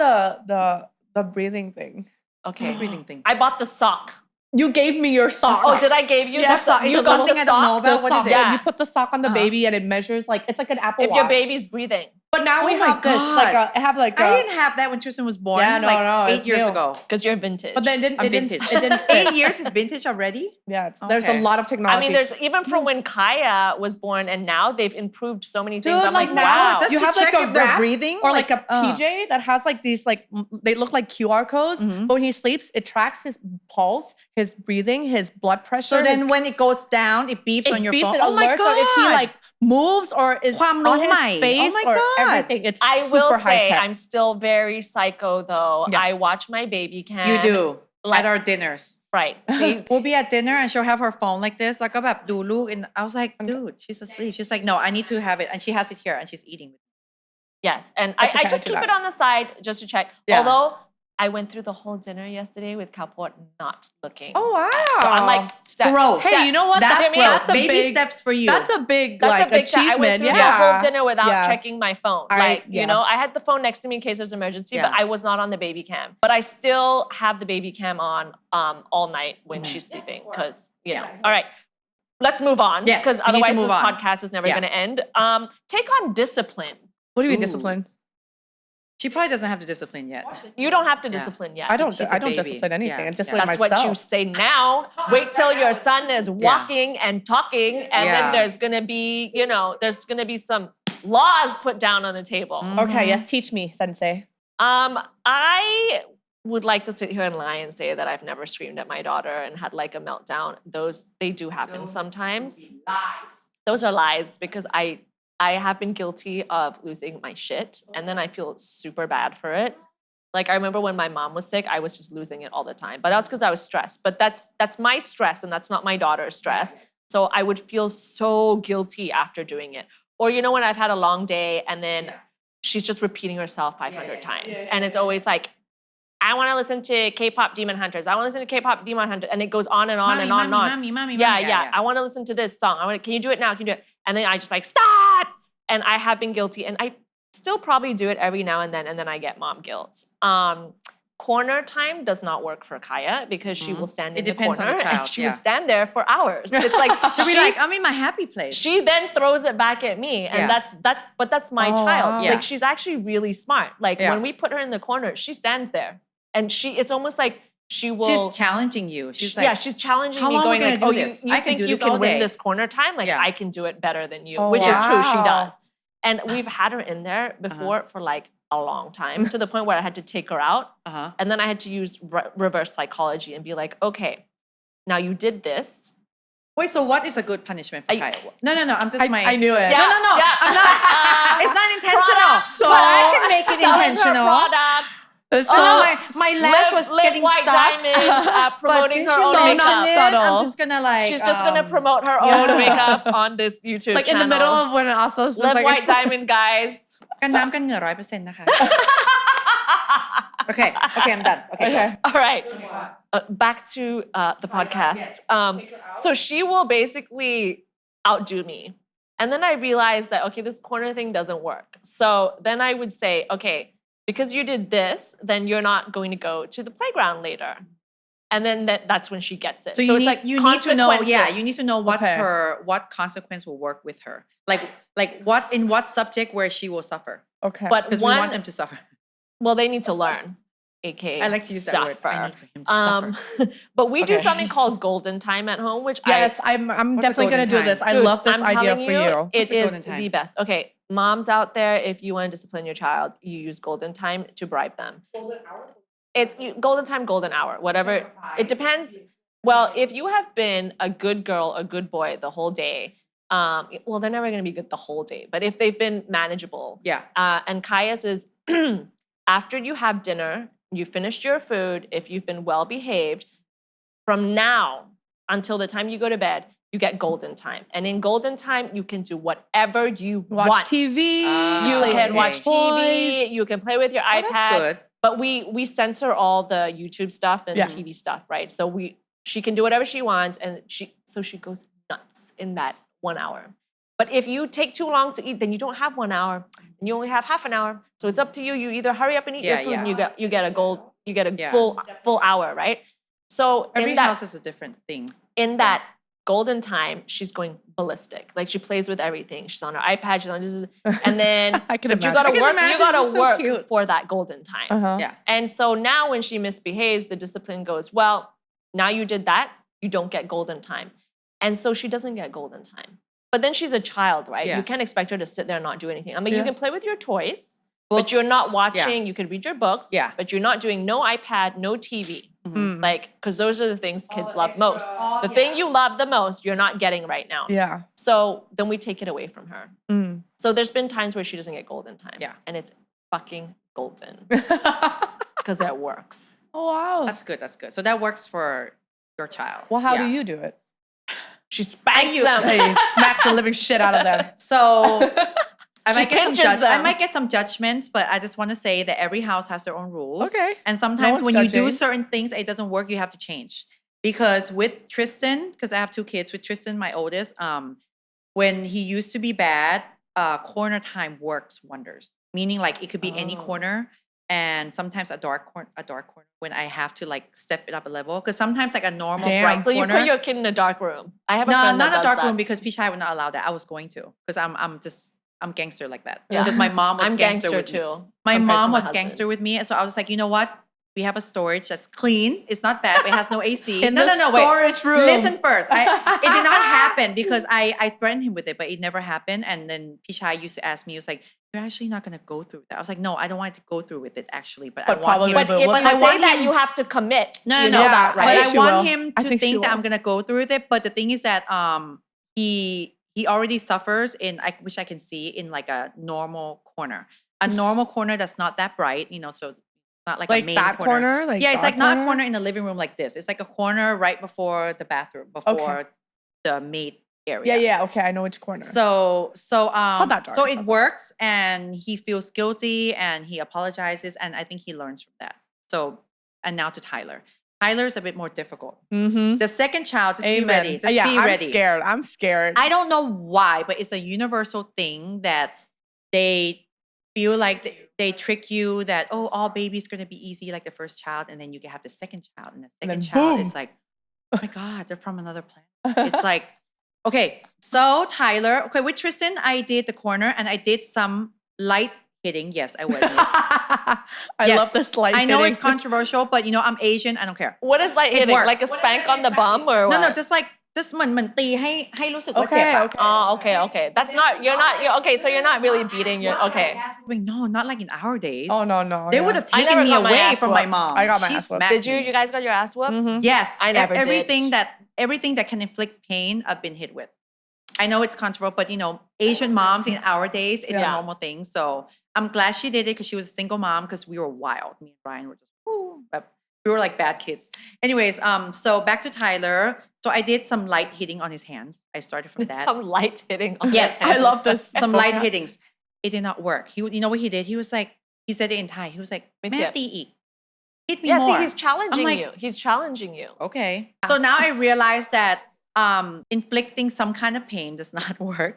the breathing thing. Okay. Breathing thing. I bought the sock. You gave me your sock. Oh, did I give you Yeah, the sock. sock? It's You a got little the something I don't know sock? about. The What is sock. it? Yeah, Yeah. you put the sock on the baby and it measures like it's like an Apple If Watch. your baby's breathing. But now we Oh my have this like God. I have like I a, didn't have that when Tristan was born. Yeah, no, like no, 8 it's years new. ago. Because you're vintage. but then I'm it didn't vintage. it didn't fit. 8 years is vintage already? Yeah, there's a Okay. lot of technology. I mean, there's even from when Kaya was born and now they've improved so many things. Dude, I'm like, now wow. Just you to have like check a if they're wrap breathing, or like a like, PJ that has like these like they look like QR codes. But when he sleeps, it tracks his pulse, his breathing, his blood pressure. So then his, when it goes down, it beeps it on your beeps, phone. it Oh my alerts, God. or if he like moves or is ความรู้ on his ใหม่ face Oh my or God. everything. It's I super will high say tech. I'm still very psycho though. Yeah. I watch my baby cam. You do. Like- At our dinners. Right. See? We'll be at dinner and she'll have her phone like this. Like, about do look. And I was like, dude, she's asleep. She's like, no, I need to have it. And she has it here and she's eating. Yes. And That's I okay, just I do keep that. it on the side just to check. Yeah. Although I went through the whole dinner yesterday with Kapot not looking. Oh wow. So I'm like, steps, Growth. hey, steps. you know what? That's Hear me growth. out? a Baby big- steps for you. That's a big That's like a big step. I went achievement. through Yeah. the whole dinner without Yeah. checking my phone. I- Like, yeah. you know, I had the phone next to me in case there's an emergency, but Yeah. I was not on the baby cam. But I still have the baby cam on all night when she's sleeping because, you know. All right. Let's move on Yes, because we need to otherwise move this on. podcast is never Yeah. going to end. Take on discipline. What do you mean Ooh. discipline? She probably doesn't have the discipline yet. You don't have to Yeah. discipline yet. I don't She's a baby. discipline anything. Yeah, I discipline That's myself. what you say now. Wait till your son is walking and talking, and then Yeah. there's gonna be, you know, there's gonna be some laws put down on the table. Okay, yes, teach me, sensei. I would like to sit here and lie and say that I've never screamed at my daughter and had like a meltdown. They do happen sometimes. Those are lies because I have been guilty of losing my shit and then I feel super bad for it. Like I remember when my mom was sick, I was just losing it all the time. But that's because I was stressed. But that's my stress and that's not my daughter's stress. So I would feel so guilty after doing it. Or you know when I've had a long day and then she's just repeating herself 500 times. And it's always like, I want to listen to K-pop Demon Hunters. I want to listen to K-pop Demon Hunters. And it goes on and on and on and on. Yeah. I want to listen to this song. Can you do it now? Can you do it? And then I just like, stop. And I have been guilty. And I still probably do it every now and then I get mom guilt. Corner time does not work for Kaya because she will stand in the depends on corner the child, and she yeah. would stand there for hours. It's like She'll be like, I'm in my happy place. she then throws it back at me and Yeah. that's my Oh, child. wow. Yeah. Like she's actually really smart. Like Yeah. when we put her in the corner, she stands there and it's almost like she will. She's challenging you. She's like, yeah, she's challenging how me, long going we like, gonna "Oh, do you, this? you I can think do you this can all win day." this corner time? Like Yeah. I can do it better than you," Oh, which is true. She wow. does, and we've had her in there before for like a long time, to the point where I had to take her out, and then I had to use reverse psychology and be like, "Okay, now you did this." Wait, so what is a good punishment for Kaya? No, I'm just I knew it. No, Yeah. I'm not. It's not intentional. Product. But I can make it Selling her intentional. product. It's Oh, so, my lash was Lip getting White stuck. Diamond But promoting since her you own so mentioned makeup. not it, subtle. I'm just gonna like. She's just gonna promote her own makeup on this YouTube like channel. in the middle of when also just Lip like White Diamond, guys. กันน้ำกันเหงื่อ100%นะคะ Okay, I'm done. Okay. Okay. All right. Back to the podcast. So she will basically outdo me. And then I realized that, okay, this corner thing doesn't work. So then I would say, okay, because you did this, then you're not going to go to the playground later. And then that's when she gets it. So you it's need like you need to know, consequences. you need to know what consequence will work with her. Like what subject where she will suffer. Okay. But Because we want them to suffer. well, they need to learn, aka I like to use that word. suffer. I need for him to suffer. But we do Okay. something called golden time at home, which yes, I'm What's a definitely gonna golden do this. time? I Dude, love this I'm idea telling for you. you. It What's a is golden time? the best. Okay, moms out there, if you want to discipline your child, you use golden time to bribe them. Golden hour? It's golden time, golden hour, whatever. It depends. Well, if you have been a good girl, a good boy the whole day, well, they're never going to be good the whole day. But if they've been manageable, Yeah. And Kaya's is after you have dinner, you finished your food, if you've been well behaved, from now until the time you go to bed, you get golden time. And in golden time, you can do whatever you Watch want. TV. You Ah, can okay. watch TV, Toys. you can play with your Oh, iPad. that's good. But we censor all the YouTube stuff and Yeah. TV stuff, right? So she can do whatever she wants, and she goes nuts in that 1 hour. But if you take too long to eat, then you don't have 1 hour, and you only have half an hour. So it's up to you. You either hurry up and eat your food, and you get a full hour, right? So Every in that house is a different thing. in that golden time, she's going ballistic. Like she plays with everything. She's on her iPad. She's on this, and then I can but you imagine. gotta I can work. imagine. You gotta She's so work cute. for that golden time. Uh-huh. Yeah. And so now when she misbehaves, the discipline goes, well, now you did that, you don't get golden time. And so she doesn't get golden time. But then she's a child, right? Yeah. You can't expect her to sit there and not do anything. I mean, you Yeah. can play with your toys, but Books. you're not Yeah. watching. You can read your books, Yeah. but you're not doing no iPad, no TV. Like, because those are the things kids love most. The thing you love the most, you're not getting right now. Yeah. So then we take it away from her. Mm. So there's been times where she doesn't get golden time. Yeah. And it's fucking golden because it works. Oh wow. That's good. So that works for your child. Well, how Yeah. do you do it? She spanks them. Hey, smacks the living shit out of them. So I She might get pinches I them. might get some judgments, but I just want to say that every house has their own rules. Okay. And sometimes one's when you do judging. certain things, it doesn't work. You have to change. Because with Tristan, because I have 2 kids, with Tristan, my oldest, when he used to be bad, corner time works wonders. Meaning like it could be any corner, and sometimes a dark corner when I have to like step it up a level. Because sometimes like a normal Damn. bright So you corner. put your kid in a dark room. I have a No, friend not that a does dark that. room because Pichai would not allow that. I was going to because I'm gangster like that. Yeah. Because my mom was I'm gangster gangster with me. too. My compared to mom my was husband. gangster with me, so I was like, you know what? We have a storage that's clean. It's not bad. But it has no AC. In no, the wait. storage room. Listen first. It did not happen because I threatened him with it, but it never happened. And then Pichai used to ask me, he was like, "You're actually not gonna go through that." I was like, "No, I don't want to go through with it actually, but I But want probably him." But if But you I say want that, him- you have to commit. No, you no, know no. that, I But right? think I she want will. him I to think she think that will. I'm gonna go through with it. But the thing is that he already suffers in which I can see in like a normal corner. A normal corner that's not that bright, so it's not like a Like main that corner? Like yeah, it's dark like not a corner? corner in the living room like this. It's like a corner right before the bathroom, before the maid area. Yeah. Okay, I know which corner. So not that dark, so it's it not works, and he feels guilty, and he apologizes, and I think he learns from that. So and now to Tyler. Tyler's a bit more difficult. Mm-hmm. The second child, just Amen. be ready. Just yeah, be I'm ready. scared. I'm scared. I don't know why, but it's a universal thing that they feel like they trick you that, oh, all babies going to be easy like the first child, and then you can have the second child, and the second then child boom. is like, oh my God, they're from another planet. It's like, okay, so Tyler, with Tristan, I did the corner and I did some light hitting. Yes, I would. I Yes. love this light. I know it's hitting. controversial, but I'm Asian. I don't care. What is light It hitting? works. Like a spank on the bum or what? No, just like just เหมือนตีให้รู้สึกว่าเจ็บ Okay, อะ okay. Oh, okay. That's not, you're okay, so you're not really beating your, okay. Wait, no, not like in our days. Oh no. They yeah. would have I taken never me got my away ass from my whooped. mom. I got my She ass whooped. smacked Did you me. guys got your ass whooped? Yes, I never did. everything that can inflict pain, I've been hit with. I know it's controversial, but Asian moms in our days, it's a Yeah. normal thing. So I'm glad she did it because she was a single mom because we were wild. Me and Ryan were just we were like bad kids. Anyways, so back to Tyler. So I did some light hitting on his hands. I started from that. Some light hitting on Yes, his hands. I love this. Some light hittings. It did not work. You know what he did? He was like, he said it in Thai. He was like, Me "Mẹ too.ตีอีก hit me Yeah, more." see, he's challenging I'm like, you. He's challenging you. Okay. So now I realized that inflicting some kind of pain does not work.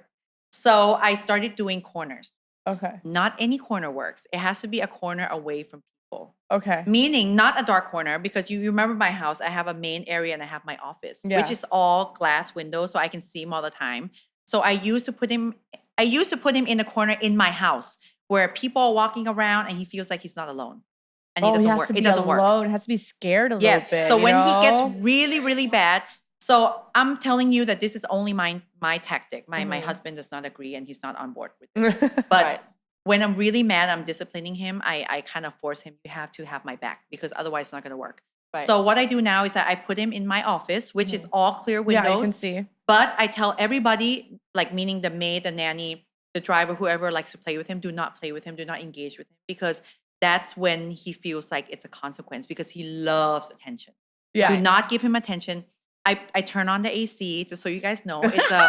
So I started doing corners. Okay. Not any corner works. It has to be a corner away from people. Okay. Meaning not a dark corner because you remember my house. I have a main area and I have my office, which Yeah. is all glass windows, so I can see him all the time. So I used to put him in a corner in my house where people are walking around and he feels like he's not alone. And it He doesn't has work. to be It doesn't work. alone. He has to be scared a Yes. little bit. So you when he gets know? really, really bad, so I'm telling you that this is only my tactic. My Mm-hmm. husband does not agree and he's not on board with this. But Right. when I'm really mad, I'm disciplining him. I kind of force him. You have to have my back because otherwise it's not going to work. Right. So what I do now is that I put him in my office, which is all clear Yeah, you windows. can see. But I tell everybody, like meaning the maid, the nanny, the driver, whoever likes to play with him, do not play with him, do not engage with him because that's when he feels like it's a consequence because he loves attention. Yeah. Do not give him attention. I turn on the AC just so you guys know. It's a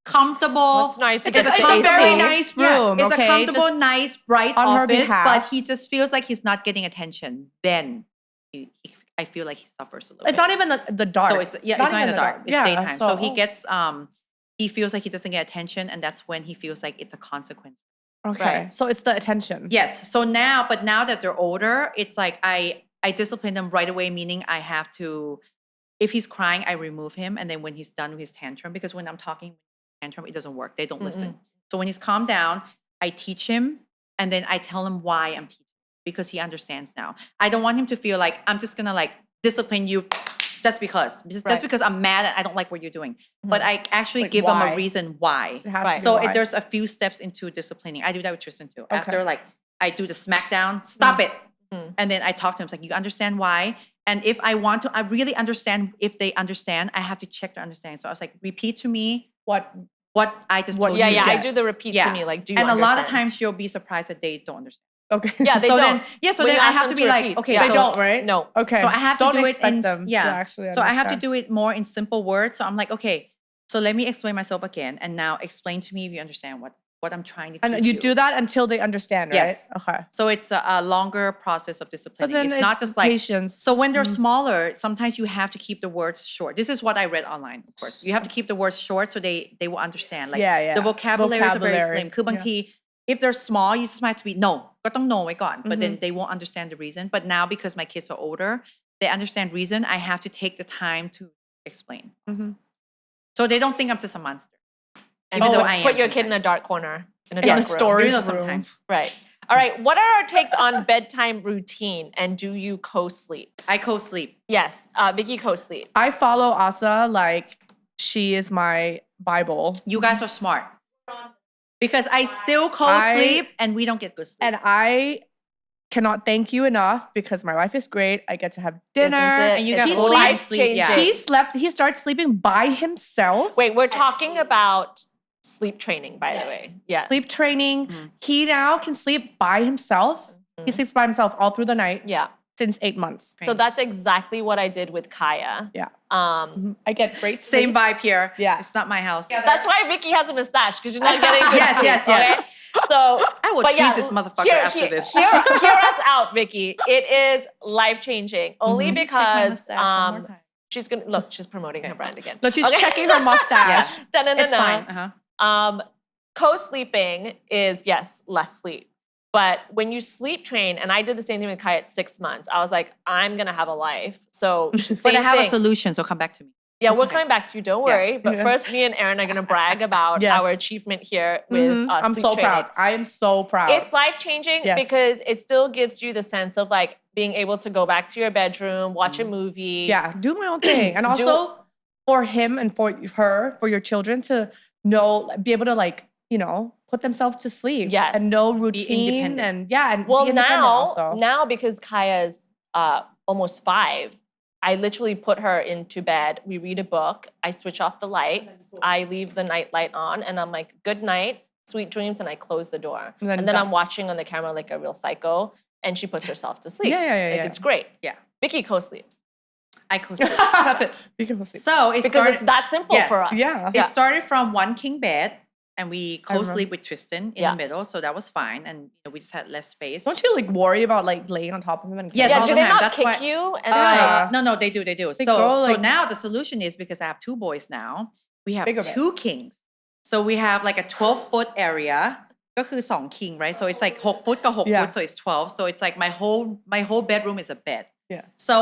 comfortable. It's nice. You It's get a to very see. nice room. It's okay? a comfortable, Just nice, bright on her office, but behalf. he just feels like he's not getting attention. Then I feel like he suffers a little It's bit. not even the dark. So it's it's not in the dark. It's Yeah, daytime. So he gets he feels like he doesn't get attention, and that's when he feels like it's a consequence. Okay. Right. So it's the attention. Yes. So now that they're older, it's like I discipline them right away, meaning I have to, if he's crying, I remove him. And then when he's done with his tantrum, because when I'm talking tantrum, it doesn't work. They don't listen. So when he's calmed down, I teach him and then I tell him why I'm teaching because he understands now. I don't want him to feel like I'm just going to like discipline you just because I'm mad and I don't like what you're doing. But I actually Like give them why? a reason why. It has Right. to be So why. there's a few steps into disciplining. I do that with Tristan too. After like I do the smackdown, stop it. And then I talk to him. It's like, you understand why? And if I want to, I really understand if they understand, I have to check their understanding. So I was like, repeat to me what I just told Yeah, you. yeah. I get. do the repeat to me. Like, do you And a lot of understand? times you'll be surprised that they don't understand. Okay. Yeah, they so don't. then, so When then you I ask have them to be like, repeat. okay, Yeah. They so, don't, right? No. Okay. So I have to don't do it expect in them to actually So I have to understand. do it more in simple words. So I'm like, okay, so let me explain myself again, and now explain to me if you understand what I'm trying to teach And you do that until they understand, right? Yes. Okay. So it's a longer process of But disciplining. then It's not just like patience. So when they're smaller, sometimes you have to keep the words short. This is what I read online, of course. You have to keep the words short so they will understand. Like Yeah, yeah. the vocabulary is very Vocabulary. slim. คือบางที if they're small, you just have to be no. ก็ต้อง no ไว้ก่อน But then they won't understand the reason. But now because my kids are older, they understand reason. I have to take the time to explain. So they don't think I'm just a monster. And Even though I am put your kid in a sometimes. dark corner, in a In dark a room. storage Even though room. sometimes. Right. All right. What are our takes on bedtime routine and do you co-sleep? I co-sleep. Yes. Vicky co-sleep. I follow Asa like she is my Bible. You guys are smart. Because I still co-sleep and we don't get good sleep. And I cannot thank you enough because my life is great. I get to have dinner. Isn't it? And you It's got full-time life-changing. sleep, yeah. He starts sleeping by himself. Wait, we're talking about sleep training, by the way. Yeah. Sleep training. He now can sleep by himself. He sleeps by himself all through the night Yeah. since 8 months. So that's exactly what I did with Kaya. Yeah. I get great sleep. Same vibe here. Yeah. It's not my house. That's why Vicky has a mustache because you're not getting good Yes, sleep, yes, yes. okay? So I will but tease this motherfucker after this. Hear us out, Vicky. It is life changing only Check my because mustache one more time. she's gonna look. She's promoting her brand again. No, she's Okay. checking her mustache. Da-na-na-na. It's fine. Co-sleeping is yes, less sleep. But when you sleep train, and I did the same thing with Kai at 6 months, I was like, I'm gonna have a life. So But same I have a thing. solution, so come back to me. Yeah, we're coming back to you. Don't worry. But Yeah. first, me and Aaron are gonna brag about Yes. our achievement here with I'm sleep so training. proud. I am so proud. It's life changing Yes. because it still gives you the sense of like being able to go back to your bedroom, watch a movie. Yeah, do my own thing. And also for him and for her, for your children to know, be able to like, put themselves to sleep. Yes. And know routine independent. and Well, be independent also. now because Kaya's almost 5, I literally put her into bed. We read a book. I switch off the lights. I leave the night light on, and I'm like, "Good night, sweet dreams," and I close the door. And then I'm watching on the camera like a real psycho, and she puts herself to sleep. Yeah. It's great. Yeah. Vicky co-sleeps I co-sleep. That's it. You can sleep. So it because started, it's that simple Yes. for us. Yeah. it started from one king bed, and we co-sleep remember. with Tristan in Yeah. the middle, so that was fine, and we just had less space. Don't you like worry about like laying on top of him and Yes, Yeah, all do the they time. not That's kick why- you? And then No, they do. They So go, like- now the solution is because I have 2 boys now, we have Bigger bed. 2 kings. So we have like a 12-foot area. ก็คือ2 king, right? So it's like 6 foot กับ6 Yeah. foot, so it's 12. So it's like my whole bedroom is a bed. Yeah. So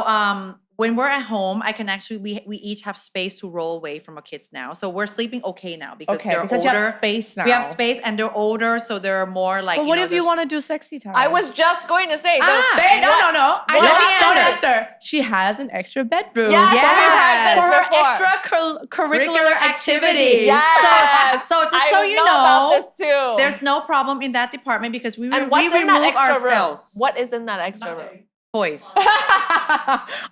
when we're at home, I can actually we each have space to roll away from our kids now. So we're sleeping okay now because Okay, they're because you older. have space now. We have space and they're older, so they're more like. But what if you there's- want to do sexy time? I was just going to say. Hey, no. I What? know. Let me Don't answer. answer. She has an extra bedroom. Yes, Yes. we've had this For her before. extracurricular activities. Yes. So just I so you know about know, this too. there's no problem in that department because we and what's in that remove extra ourselves room? What is in that extra room? toys. So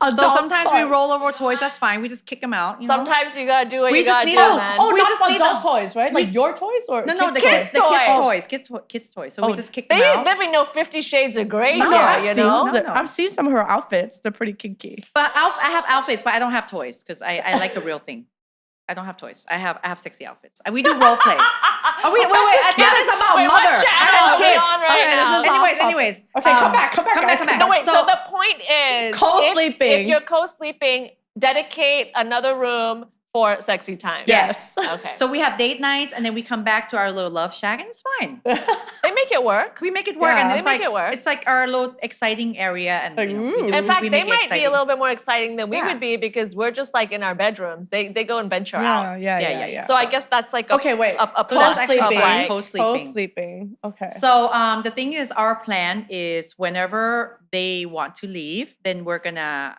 Adult sometimes we toys. roll over toys. That's fine. We just kick them out. You know? Sometimes you gotta do what We you just gotta need do, to- man. Oh, We not just need adult them. toys, right? Like your toys or No, the kids toys. kids toys. So we Oh, just kick They them out. live in no 50 Shades of Grey No, here, I've you seen know? No. I've seen some of her outfits. They're pretty kinky. But I have outfits, but I don't have toys because I like the real thing. I don't have toys. I have sexy outfits. And we do role play. Oh, wait. I thought it's about Wait, mother what channel and are we kids. on right Okay, this now? is- Anyways. Okay, come back, guys. No, wait, so the point is Co-sleeping. If you're co-sleeping, dedicate another room for sexy time. Yes. Okay. So we have date nights and then we come back to our little love shack and it's fine. They make it work. We make it work Yeah. and They it's make like it work. it's like our little exciting area and Like, In fact, we they make it might be a exciting. little bit more exciting than we Yeah. would be because we're just like in our bedrooms. They go and venture out. Yeah. So I guess that's like a, Okay, wait. a So plus that's of actually like, co-sleeping. Co-sleeping. Okay. So the thing is, our plan is whenever they want to leave, then we're gonna,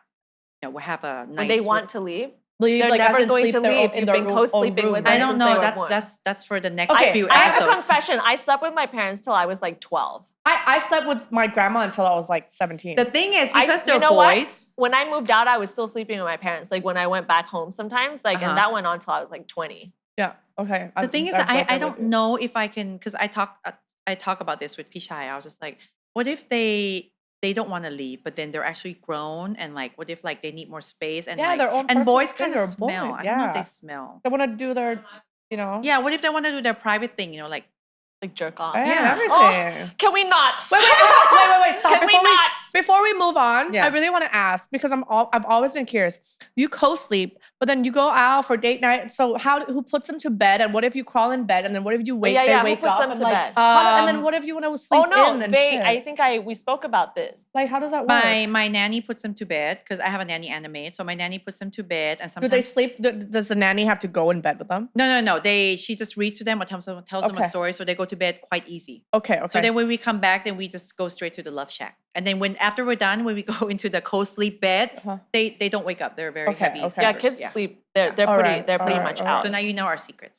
we have a nice. when they want to leave. Leave, They're like, as never in going sleep to their leave. own- in You've their been own co-sleeping room. with them I don't since they know. were born. That's for the next Okay, few I have a episodes. confession. I slept with my parents till I was like 12. I slept with my grandma until I was like 17. The thing is, because you they're know what? boys. When I moved out, I was still sleeping with my parents. Like when I went back home sometimes, like and Uh-huh. that went on till I was like 20. Yeah. Okay. The thing is, I don't know if I can because I talk about this with Pishai. I was just like, what if they don't want to leave, but then they're actually grown and like, what if like they need more space and Yeah, like, their own and personal boys space, kind of they're smell. boys, I don't know if yeah. they smell. They want to do their, Yeah, what if they want to do their private thing? Like Like jerk off. Yeah, Yeah. everything. Can we not? Wait, stop. Can we not? Before we move on, Yeah. I really want to ask because I've always been curious. You co-sleep, but then you go out for date night. So who puts them to bed? And what if you crawl in bed and then what if you wake? yeah, they who wake puts up them and to like, bed? and then what if you want to sleep Oh no, in and they. shit? I think we spoke about this. Like, how does that work? my nanny puts them to bed because I have a nanny animate. So my nanny puts them to bed and Do sometimes they sleep? Does the nanny have to go in bed with them? No. She just reads to them or tells them a Okay. story, so they go to bed quite easy. Okay. So then when we come back, then we just go straight to the love shack. And then after we're done, when we go into the co-sleep bed, Uh-huh. they don't wake up. They're very Okay, heavy. okay. Yeah, sleepers. kids sleep. They're All pretty. right, They're pretty all right, much all out. right. So now you know our secrets.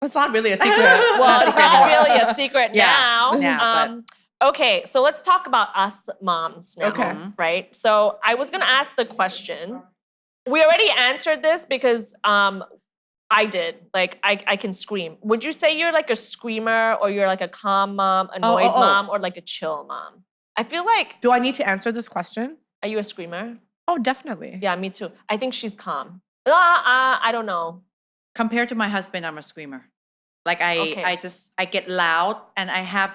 It's not really a secret. Well, it's not really a secret Yeah, now. yeah, but- Okay, so let's talk about us moms now. Okay. Right? So I was gonna ask the question. We already answered this because I did. Like I can scream. Would you say you're like a screamer or you're like a calm mom, annoyed mom, or like a chill mom? I feel like Do I need to answer this question? are you a screamer? Oh, definitely. Yeah, me too. I think she's calm. I don't know. Compared to my husband, I'm a screamer. Like Okay. I get loud and I have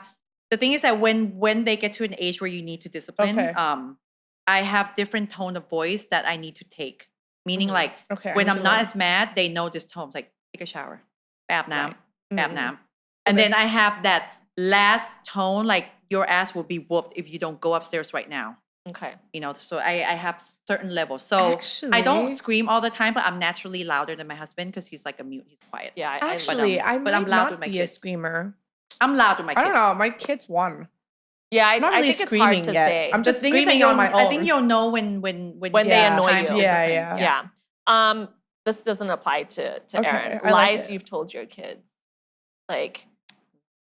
the thing is that when they get to an age where you need to discipline, Okay. I have different tone of voice that I need to take. Meaning like Okay. I when need I'm to not learn. as mad, they know this tone. It's like take a shower, ไปอาบน้ำ Right. ไปอาบน้ำ. And Okay. then I have that last tone like your ass will be whooped if you don't go upstairs right now. Okay. So I have certain levels. So I don't Actually- scream all the time, but I'm naturally louder than my husband because he's like a mute. He's quiet. Yeah. Actually, I but I'm might loud not with my be a kids. screamer. I'm loud with my kids. I don't know. My kids won. Yeah. Not I really think it's hard screaming to yet. say. I'm The just thing is that screaming on my own. I think you'll know when When they Yeah. annoy time to you. discipline. Yeah. This doesn't apply to Okay, Aaron. I like Lies it. you've told your kids. Like,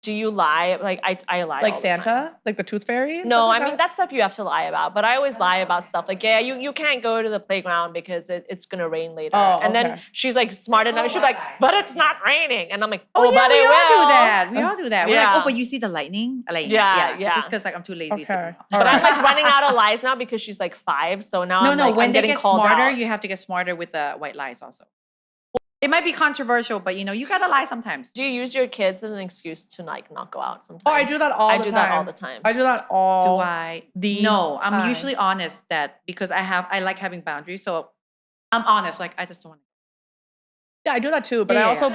do you lie? Like I lie Like all the Santa, time. like the tooth fairy. and No, stuff I like mean that? that stuff you have to lie about. But I always lie about stuff like, yeah, you can't go to the playground because it's gonna rain later. Oh, and then okay. she's like smart enough. She's like, but it's not raining. And I'm like, Oh, yeah, but we it all do will. that. We all do that. We're like, Yeah. oh, but you see the lightning? Like, Yeah, It's yeah. just because like I'm too lazy to. Okay. Know. But I'm Alright. like running out of lies now because she's like 5. So now No, I'm no. like, When I'm they getting get called smarter, out. you have to get smarter with the white lies also. It might be controversial, but you gotta lie sometimes. Do you use your kids as an excuse to like not go out sometimes? Oh, I do that all I the do time. that all the time. I do that all. Do I? the No, I'm time. usually honest that because I like having boundaries. So I'm honest. Like I just don't want to. Yeah, I do that too. But I Yeah. also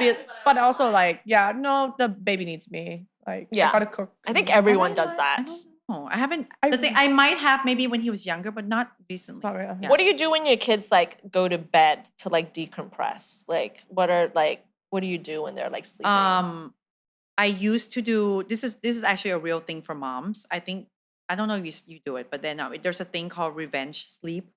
but also like, yeah, no, the baby needs me. Like, Yeah. I gotta cook. I think and- everyone I does that. don't know. I haven't. I- The thing I might have maybe when he was younger, but not recently. Not really, Yeah. What do you do when your kids like go to bed to like decompress? Like what do you do when they're like sleeping? I used to do this is actually a real thing for moms. I think I don't know if you do it, but then there's a thing called revenge sleep,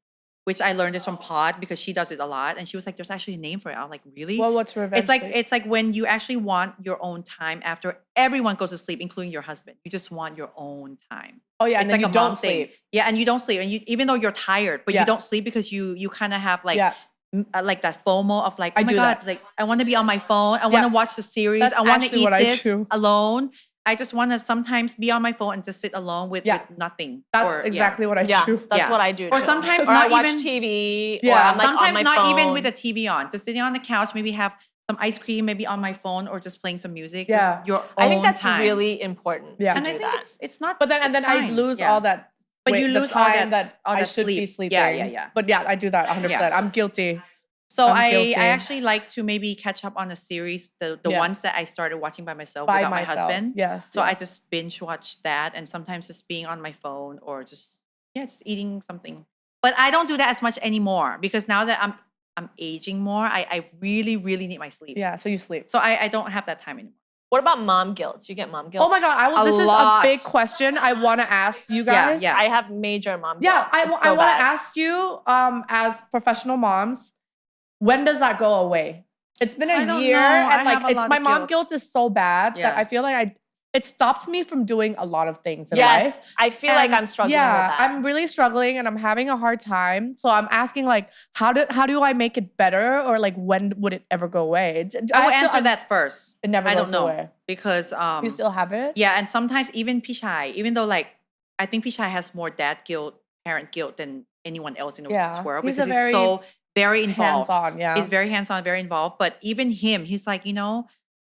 which I learned this from Pod because she does it a lot, and she was like, "There's actually a name for it." I'm like, "Really?" Well, what's revenge? sleep? It's like when you actually want your own time after everyone goes to sleep, including your husband. You just want your own time. Oh yeah, and It's then like you a mom don't thing. sleep. Yeah, and you don't sleep, and even though you're tired, but Yeah. you don't sleep because you kind of have like Yeah. like that FOMO of like, oh I my do god, that. like I want to be on my phone, I want to Yeah. watch the series, That's I want to actually eat what I this do. alone. I just want to sometimes be on my phone and just sit alone with nothing. That's or, exactly what I Yeah, do. that's Yeah. what I do. Or too. sometimes or I not watch even- TV. Or Yeah. I'm like Sometimes on my not even phone. with the TV on, just sitting on the couch, maybe have some ice cream, maybe on my phone, or just playing some music. Yeah. Just your own I think that's time. really important. Yeah. to And do I think that. it's not. But then it's I fine. lose Yeah. all that. But you the lose all time that- all I that should be sleep. sleeping. Yeah. But yeah, I do that 100%. Yeah. I'm guilty. So I'm I guilty. actually like to maybe catch up on a series, the Yeah. ones that I started watching by myself By without myself. my husband. Yes. So I yes. just binge watch that, and sometimes just being on my phone or just eating something. But I don't do that as much anymore because now that I'm aging more, I really need my sleep. Yeah. So you sleep. So I don't have that time anymore. What about mom guilt? Do you get mom guilt? Oh my god! This is a lot. big question. I want to ask you guys. Yeah. I have major mom guilt. Yeah, I It's want so to bad. ask you, as professional moms, when does that go away? It's been I a don't year, know. I and like have a lot my of mom guilt. guilt is so bad that Yeah. I feel like it stops me from doing a lot of things in Yes, life. I feel like And I'm struggling yeah, with that. I'm really struggling and I'm having a hard time. So I'm asking like, how do I make it better, or like when would it ever go away? I will answer that first. It never I goes don't know away. because You still have it? yeah, and sometimes even Pichai, even though like I think Pichai has more dad guilt, parent guilt than anyone else in this Yeah, world he's because a he's so very involved. Hands-on, yeah. He's very hands-on, very involved. But even him, he's like,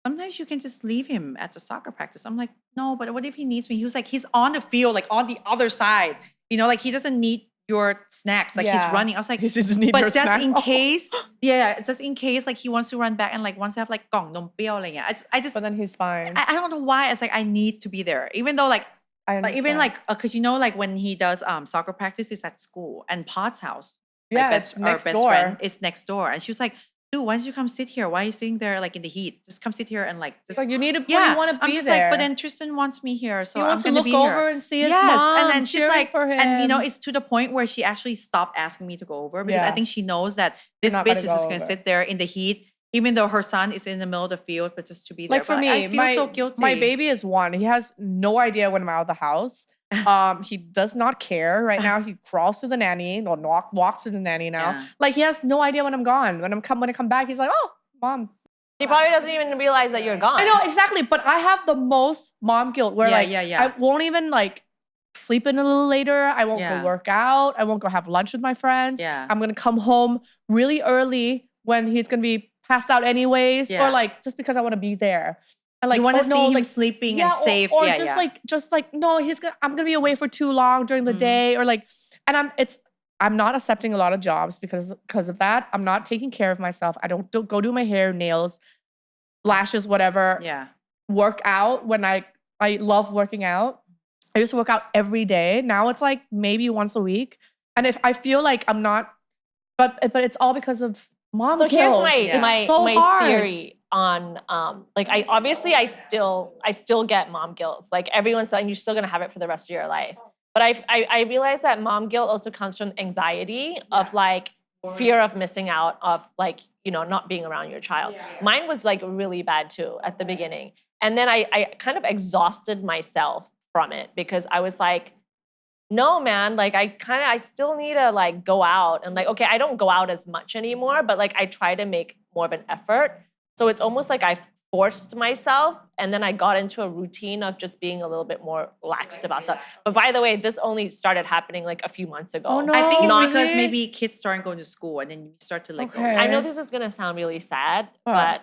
sometimes you can just leave him at the soccer practice. I'm like, no, but what if he needs me? He was like, he's on the field, like on the other side. Like he doesn't need your snacks. Like Yeah. he's running. I was like, He just need but your just snack. in case, just in case, like he wants to run back and like wants to have like gong nong pio, like I just But then he's fine. I don't know why. It's like I need to be there, even though like I even understand. like because like when he does soccer practice is at school and Pod's house. Yeah, my it's our next best door. friend is next door, and she was like, "Dude, why don't you come sit here? Why are you sitting there like in the heat? Just come sit here and like just." It's like you need to. yeah, you want to I'm be just there. like, but then Tristan wants me here, so he I'm wants to gonna look be over here. and see his Yes, mom. and then she's cheering like, for him. and it's to the point where she actually stopped asking me to go over because I Yeah. think she knows that this not bitch gonna is go just gonna over. sit there in the heat, even though her son is in the middle of the field, but just to be there. like for But, me, I feel my so guilty. my baby is 1. He has no idea when I'm out of the house. He does not care right now. He crawls to the nanny, or walks to the nanny now. Yeah. Like he has no idea when I'm gone. When I come back, he's like, "Oh, mom." He probably doesn't even realize that you're gone. I know exactly, but I have the most mom guilt where Yeah, like yeah. I won't even like sleep in a little later. I won't Yeah. go work out. I won't go have lunch with my friends. Yeah. I'm gonna come home really early when he's gonna be passed out anyways, Yeah. or like just because I want to be there. And like you want to oh, see no, him like, sleeping yeah, and safe. or yeah, just like no, I'm gonna be away for too long during the Mhm. day, or like, and I'm not accepting a lot of jobs because of that. I'm not taking care of myself. I don't go do my hair, nails, lashes, whatever. yeah. Work out when I love working out. I used to work out every day. Now it's like maybe once a week. And if I feel like I'm not, but it's all because of mom So here's guilt. my so my hard. theory on like I still get mom guilt. Like everyone's saying you're still gonna have it for the rest of your life. But I realize that mom guilt also comes from anxiety of like fear of missing out of like, you know, not being around your child. Mine was like really bad too at the beginning. And then I kind of exhausted myself from it because I was like, no, man, like I still need to like go out and like, okay, I don't go out as much anymore, but like I try to make more of an effort. So it's almost like I forced myself and then I got into a routine of just being a little bit more laxed about stuff. But by the way, this only started happening like a few months ago. Oh, no. I think it's Not because really? maybe kids start going to school and then you start to let go. Okay. I know this is gonna sound really sad, but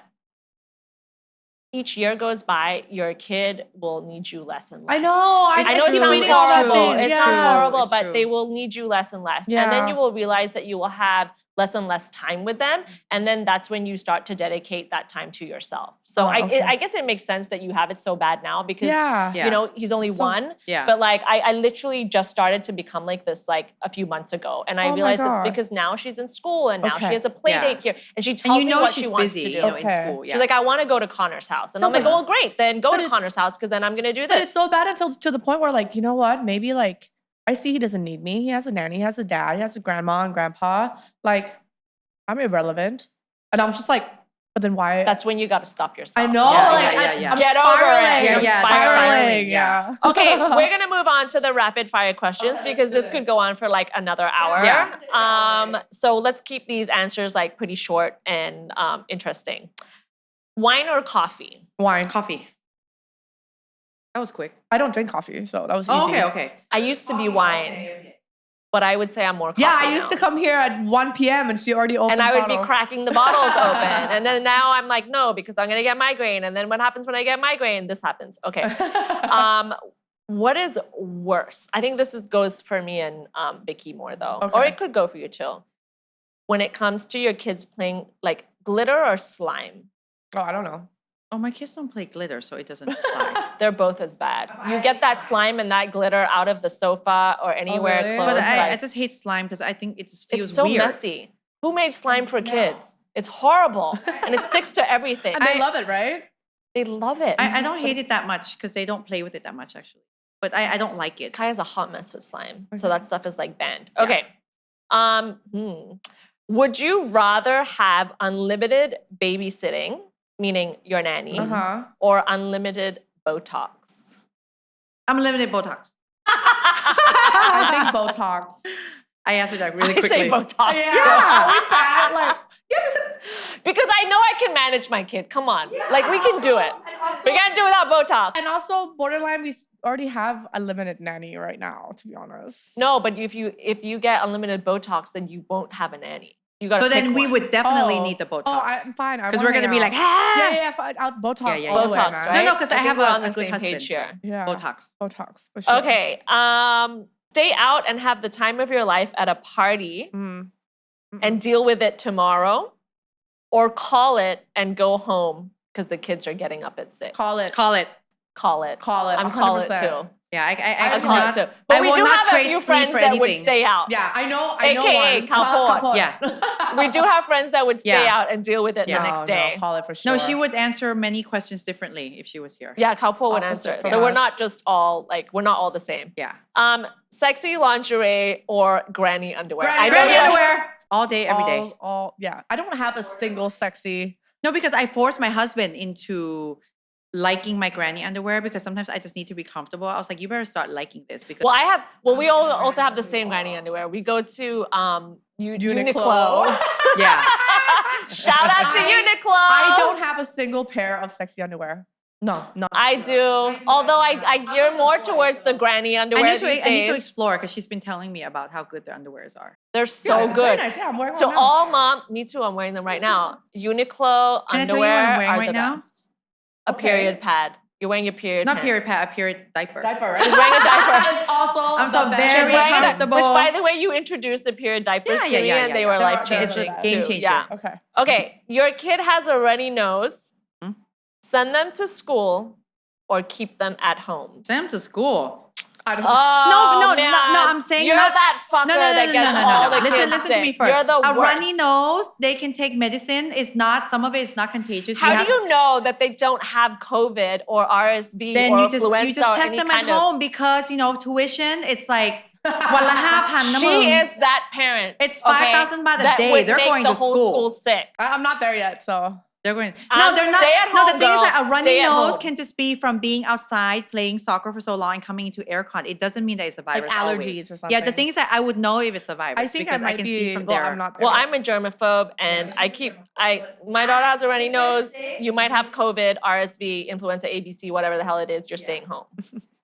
each year goes by, your kid will need you less and less. I know. I know it keep sounds reading all that horrible. things. It Yeah. sounds horrible, It's but true. they will need you less and less. And Yeah. then you will realize that you will have less and less time with them. And then that's when you start to dedicate that time to yourself. So okay. I guess it makes sense that you have it so bad now because, Yeah. Yeah. you know, he's only one. Yeah. But like, I literally just started to become like this like a few months ago. And I Oh my realized it's God. because now she's in school and now she Okay. has a play Yeah. date here. And she And tells you me know what she's she wants busy, to do. you know, in Okay. school. Yeah. She's like, I want to go to Connor's house. And No, I'm like, but- well, great. Then go but to it- Connor's house because then I'm going to do But this. it's so bad until to the point where like, you know what? Maybe like I see he doesn't need me. He has a nanny, he has a dad, he has a grandma and grandpa. Like I'm irrelevant. And I'm just like, but then why? That's when you got to stop yourself. I know. Yeah, like yeah, yeah. I'm Get over it. spiraling. You're I'm yeah, spiraling. spiraling, Yeah. Okay, we're gonna move on to the rapid fire questions because this could go on for like another hour. Yeah. So let's keep these answers like pretty short and interesting. Wine or coffee? Wine. Coffee. That was quick. I don't drink coffee, so that was easy. Oh, okay. I used to be wine, but I would say I'm more coffee. Yeah, I used now. to come here at 1 p.m. and she already opened And I would bottle. be cracking the bottles open. And then now I'm like, no, because I'm gonna get migraine. And then what happens when I get migraine? This happens. Okay. What is worse? I think this goes for me and Vicky more though. Or Okay. it could go for you too. When it comes to your kids playing like glitter or slime, Oh, I don't know. Oh, my kids don't play glitter, so it doesn't apply. they're both as bad. You get that slime and that glitter out of the sofa or anywhere really? close. But I like, just hate slime because I think it just feels it's so weird. messy. Who made slime for kids? It's horrible. And it sticks to everything. And they love it, right? They love it. I don't hate it that much because they don't play with it that much, actually. But I don't like it. Kaya's a hot mess with slime. So Okay. that stuff is like banned. Yeah. Okay. Would you rather have unlimited babysitting, meaning your nanny, Uh-huh. or unlimited Botox? I'm limited Botox. I think Botox. I answered that really I quickly. say Botox. Yeah, we bad. Like, Because I know I can manage my kid. Come on. Like we can do it. We can't do without Botox. and also borderline, we already have a limited nanny right now, to be honest. No, but if you get unlimited Botox, then you won't have a nanny. You got So then we would definitely need the Botox. Oh, I'm fine. Because we're going to be like, ah! yeah, fine. I'll Botox Yeah, yeah, all the way, Botox, man. right? No, 'cause I think have we're a on the good same husband, page here. Yeah. Botox. Botox, for sure. Okay. Stay out and have the time of your life at a party and deal with it tomorrow, or call it and go home because the kids are getting up at 6. Call it. Call it. Call it. Call it. I'm call it 100%. too. Yeah, I I would call not, it too. But I we will do not have a trade few sleep friends for that would anything. stay out. Yeah, I know AKA one. Kapo. Yeah. We do have friends that would stay Yeah. out and deal with it the Yeah. next day. No, call it for sure. No, she would answer many questions differently if she was here. Yeah, Kaupo would Opposite answer. from So we're us. not just all like we're not all the same. Yeah. Sexy lingerie or granny underwear. Granny I know Granny you- underwear. All day, every day. Yeah. I don't have a single sexy. No, because I forced my husband into liking my granny underwear because sometimes I just need to be comfortable. I was like, you better start liking this because Well, we all also have the same granny underwear. We go to Uniqlo. yeah. Shout out to Uniqlo. I don't have a single pair of sexy underwear. No, no. I do. Although I gear more towards the granny underwear. I need to days. explore because she's been telling me about how good the underwears are. They're so Yeah, it's very good. nice. Yeah, I'm wearing To one now. all moms, me too, I'm wearing them right now. Uniqlo Can I tell you what underwear I'm wearing are right the now? best. A Okay. period pad. You're wearing your period Not pants. period pad, a period diaper. Diaper, right? She's wearing a diaper. It's also I'm so the best. very She's wearing a di- comfortable. Which, by the way, you introduced the period diapers Yeah, to yeah, me, yeah, and yeah, they yeah. were They're- life changing. It's a game changer. Yeah. Okay. Okay, your kid has a runny nose. Hmm? Send them to school or keep them at home. Send them to school. I don't Oh, no, I'm saying you're not- that fucker that gets all the Listen, kids listen sick. to me first. You're the A worst. runny nose, they can take medicine. It's not, some of it is not contagious. How do you know that they don't have COVID or RSV Then or you influenza just or test any them at kind of... home because, tuition, it's like, วันละ 5,000 นะมึง She is that parent. It's okay, 5,000 baht a that day. would They're make going the to whole school. school sick. I'm not there yet, so. They're going. No, I'm they're not. stay at No, the home, thing is girl. that a runny Stay at nose home. can just be from being outside playing soccer for so long and coming into aircon. It doesn't mean that it's a virus. allergies always. or Yeah, the something. thing is that I would know if it's a virus I think I because might can be. see from Well, there. I'm not there. Well, yet. I'm a germaphobe and my daughter has a runny nose. You might have COVID, RSV, influenza, ABC, whatever the hell it is. You're staying home.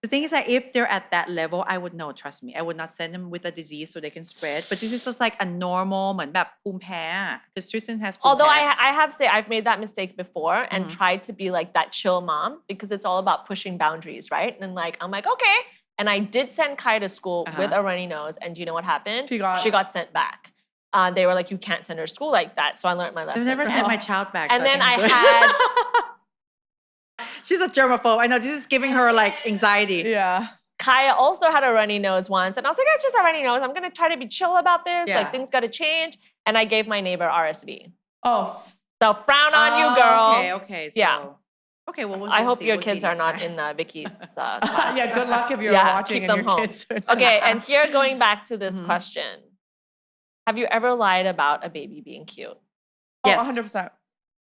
The thing is that if they're at that level, I would know. Trust me, I would not send them with a disease so they can spread. But this is just like a normal เหมือนแบบภูมิแพ้ because Tristan has ภูมิ Although แพ้ I have to say I've made that mistake before and tried to be like that chill mom because it's all about pushing boundaries, right? And like I'm like, okay. And I did send Kai to school with a runny nose, and do you know what happened? She got sent back. They were like, you can't send her to school like that. So I learned my lesson. I've never sent my child back. And so then I I think I'm had good. She's a germaphobe. I know this is giving her like anxiety. Yeah. Kaya also had a runny nose once, and I was like, it's just a runny nose. I'm gonna try to be chill about this. Yeah. Like things gotta change. And I gave my neighbor RSV. Oh. So frown on you, girl. Okay. So, Yeah. Okay. Well, I hope your we'll kids see are next not time. in Vicky's class. Yeah, good luck if you're Yeah, watching keep and them your home. kids. Okay, and here going back to this question. Have you ever lied about a baby being cute? Yes. 100%.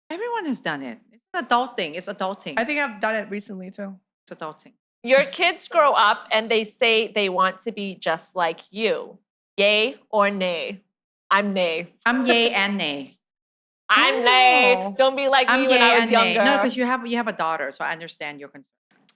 Everyone has done it. It's an adult thing. It's adulting. I think I've done it recently too. It's adulting. Your kids grow up and they say they want to be just like you. Yay or nay? I'm nay. I'm yay and nay. I'm nay. Don't be like I'm me when yay I was and younger. nay. No, because you have a daughter, so I understand your concern.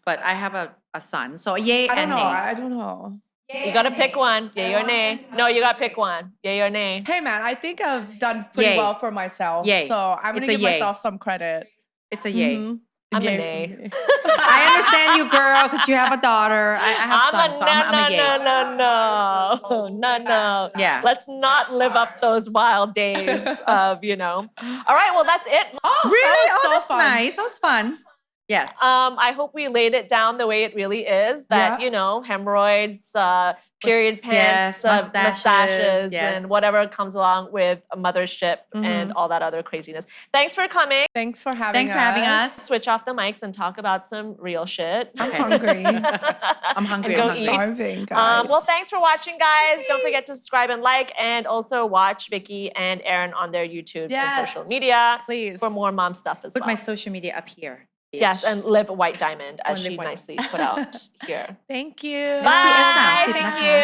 But I have a son, so yay I don't and know. nay. I don't know. You gotta pick one. Yay or nay? No, you gotta pick one. Yay or nay? Hey man, I think I've done pretty Yay. well for myself. Yay. So I'm gonna It's a give yay. myself some credit. It's a yay. Mhm. I'm a Yay nay. for me. I understand you, girl, because you have a daughter. I have I'm sons, a so no, I'm a yay. no. Yeah. Let's not live up those wild days of, All right, well, that's it. Oh, Really? that was Oh, so that's fun. nice. That was fun. Yes. I hope we laid it down the way it really is. That Yeah. hemorrhoids, period Yes, pants, mustaches, yes. and whatever comes along with a mothership and all that other craziness. Thanks for coming. Thanks for having Thanks for having us. Switch off the mics and talk about some real shit. I'm hungry. I'm hungry. And go I'm eat. hungry. Starving, guys. Well, thanks for watching, guys. Don't forget to subscribe and like, and also watch Vicky and Aaron on their YouTubes Yes. and social media Please. for more mom stuff as Put well. my social media up here. Yes, and Live White Diamond, as Live she White. nicely put out here. Thank you. Bye. SPF 30 Thankนะคะ you.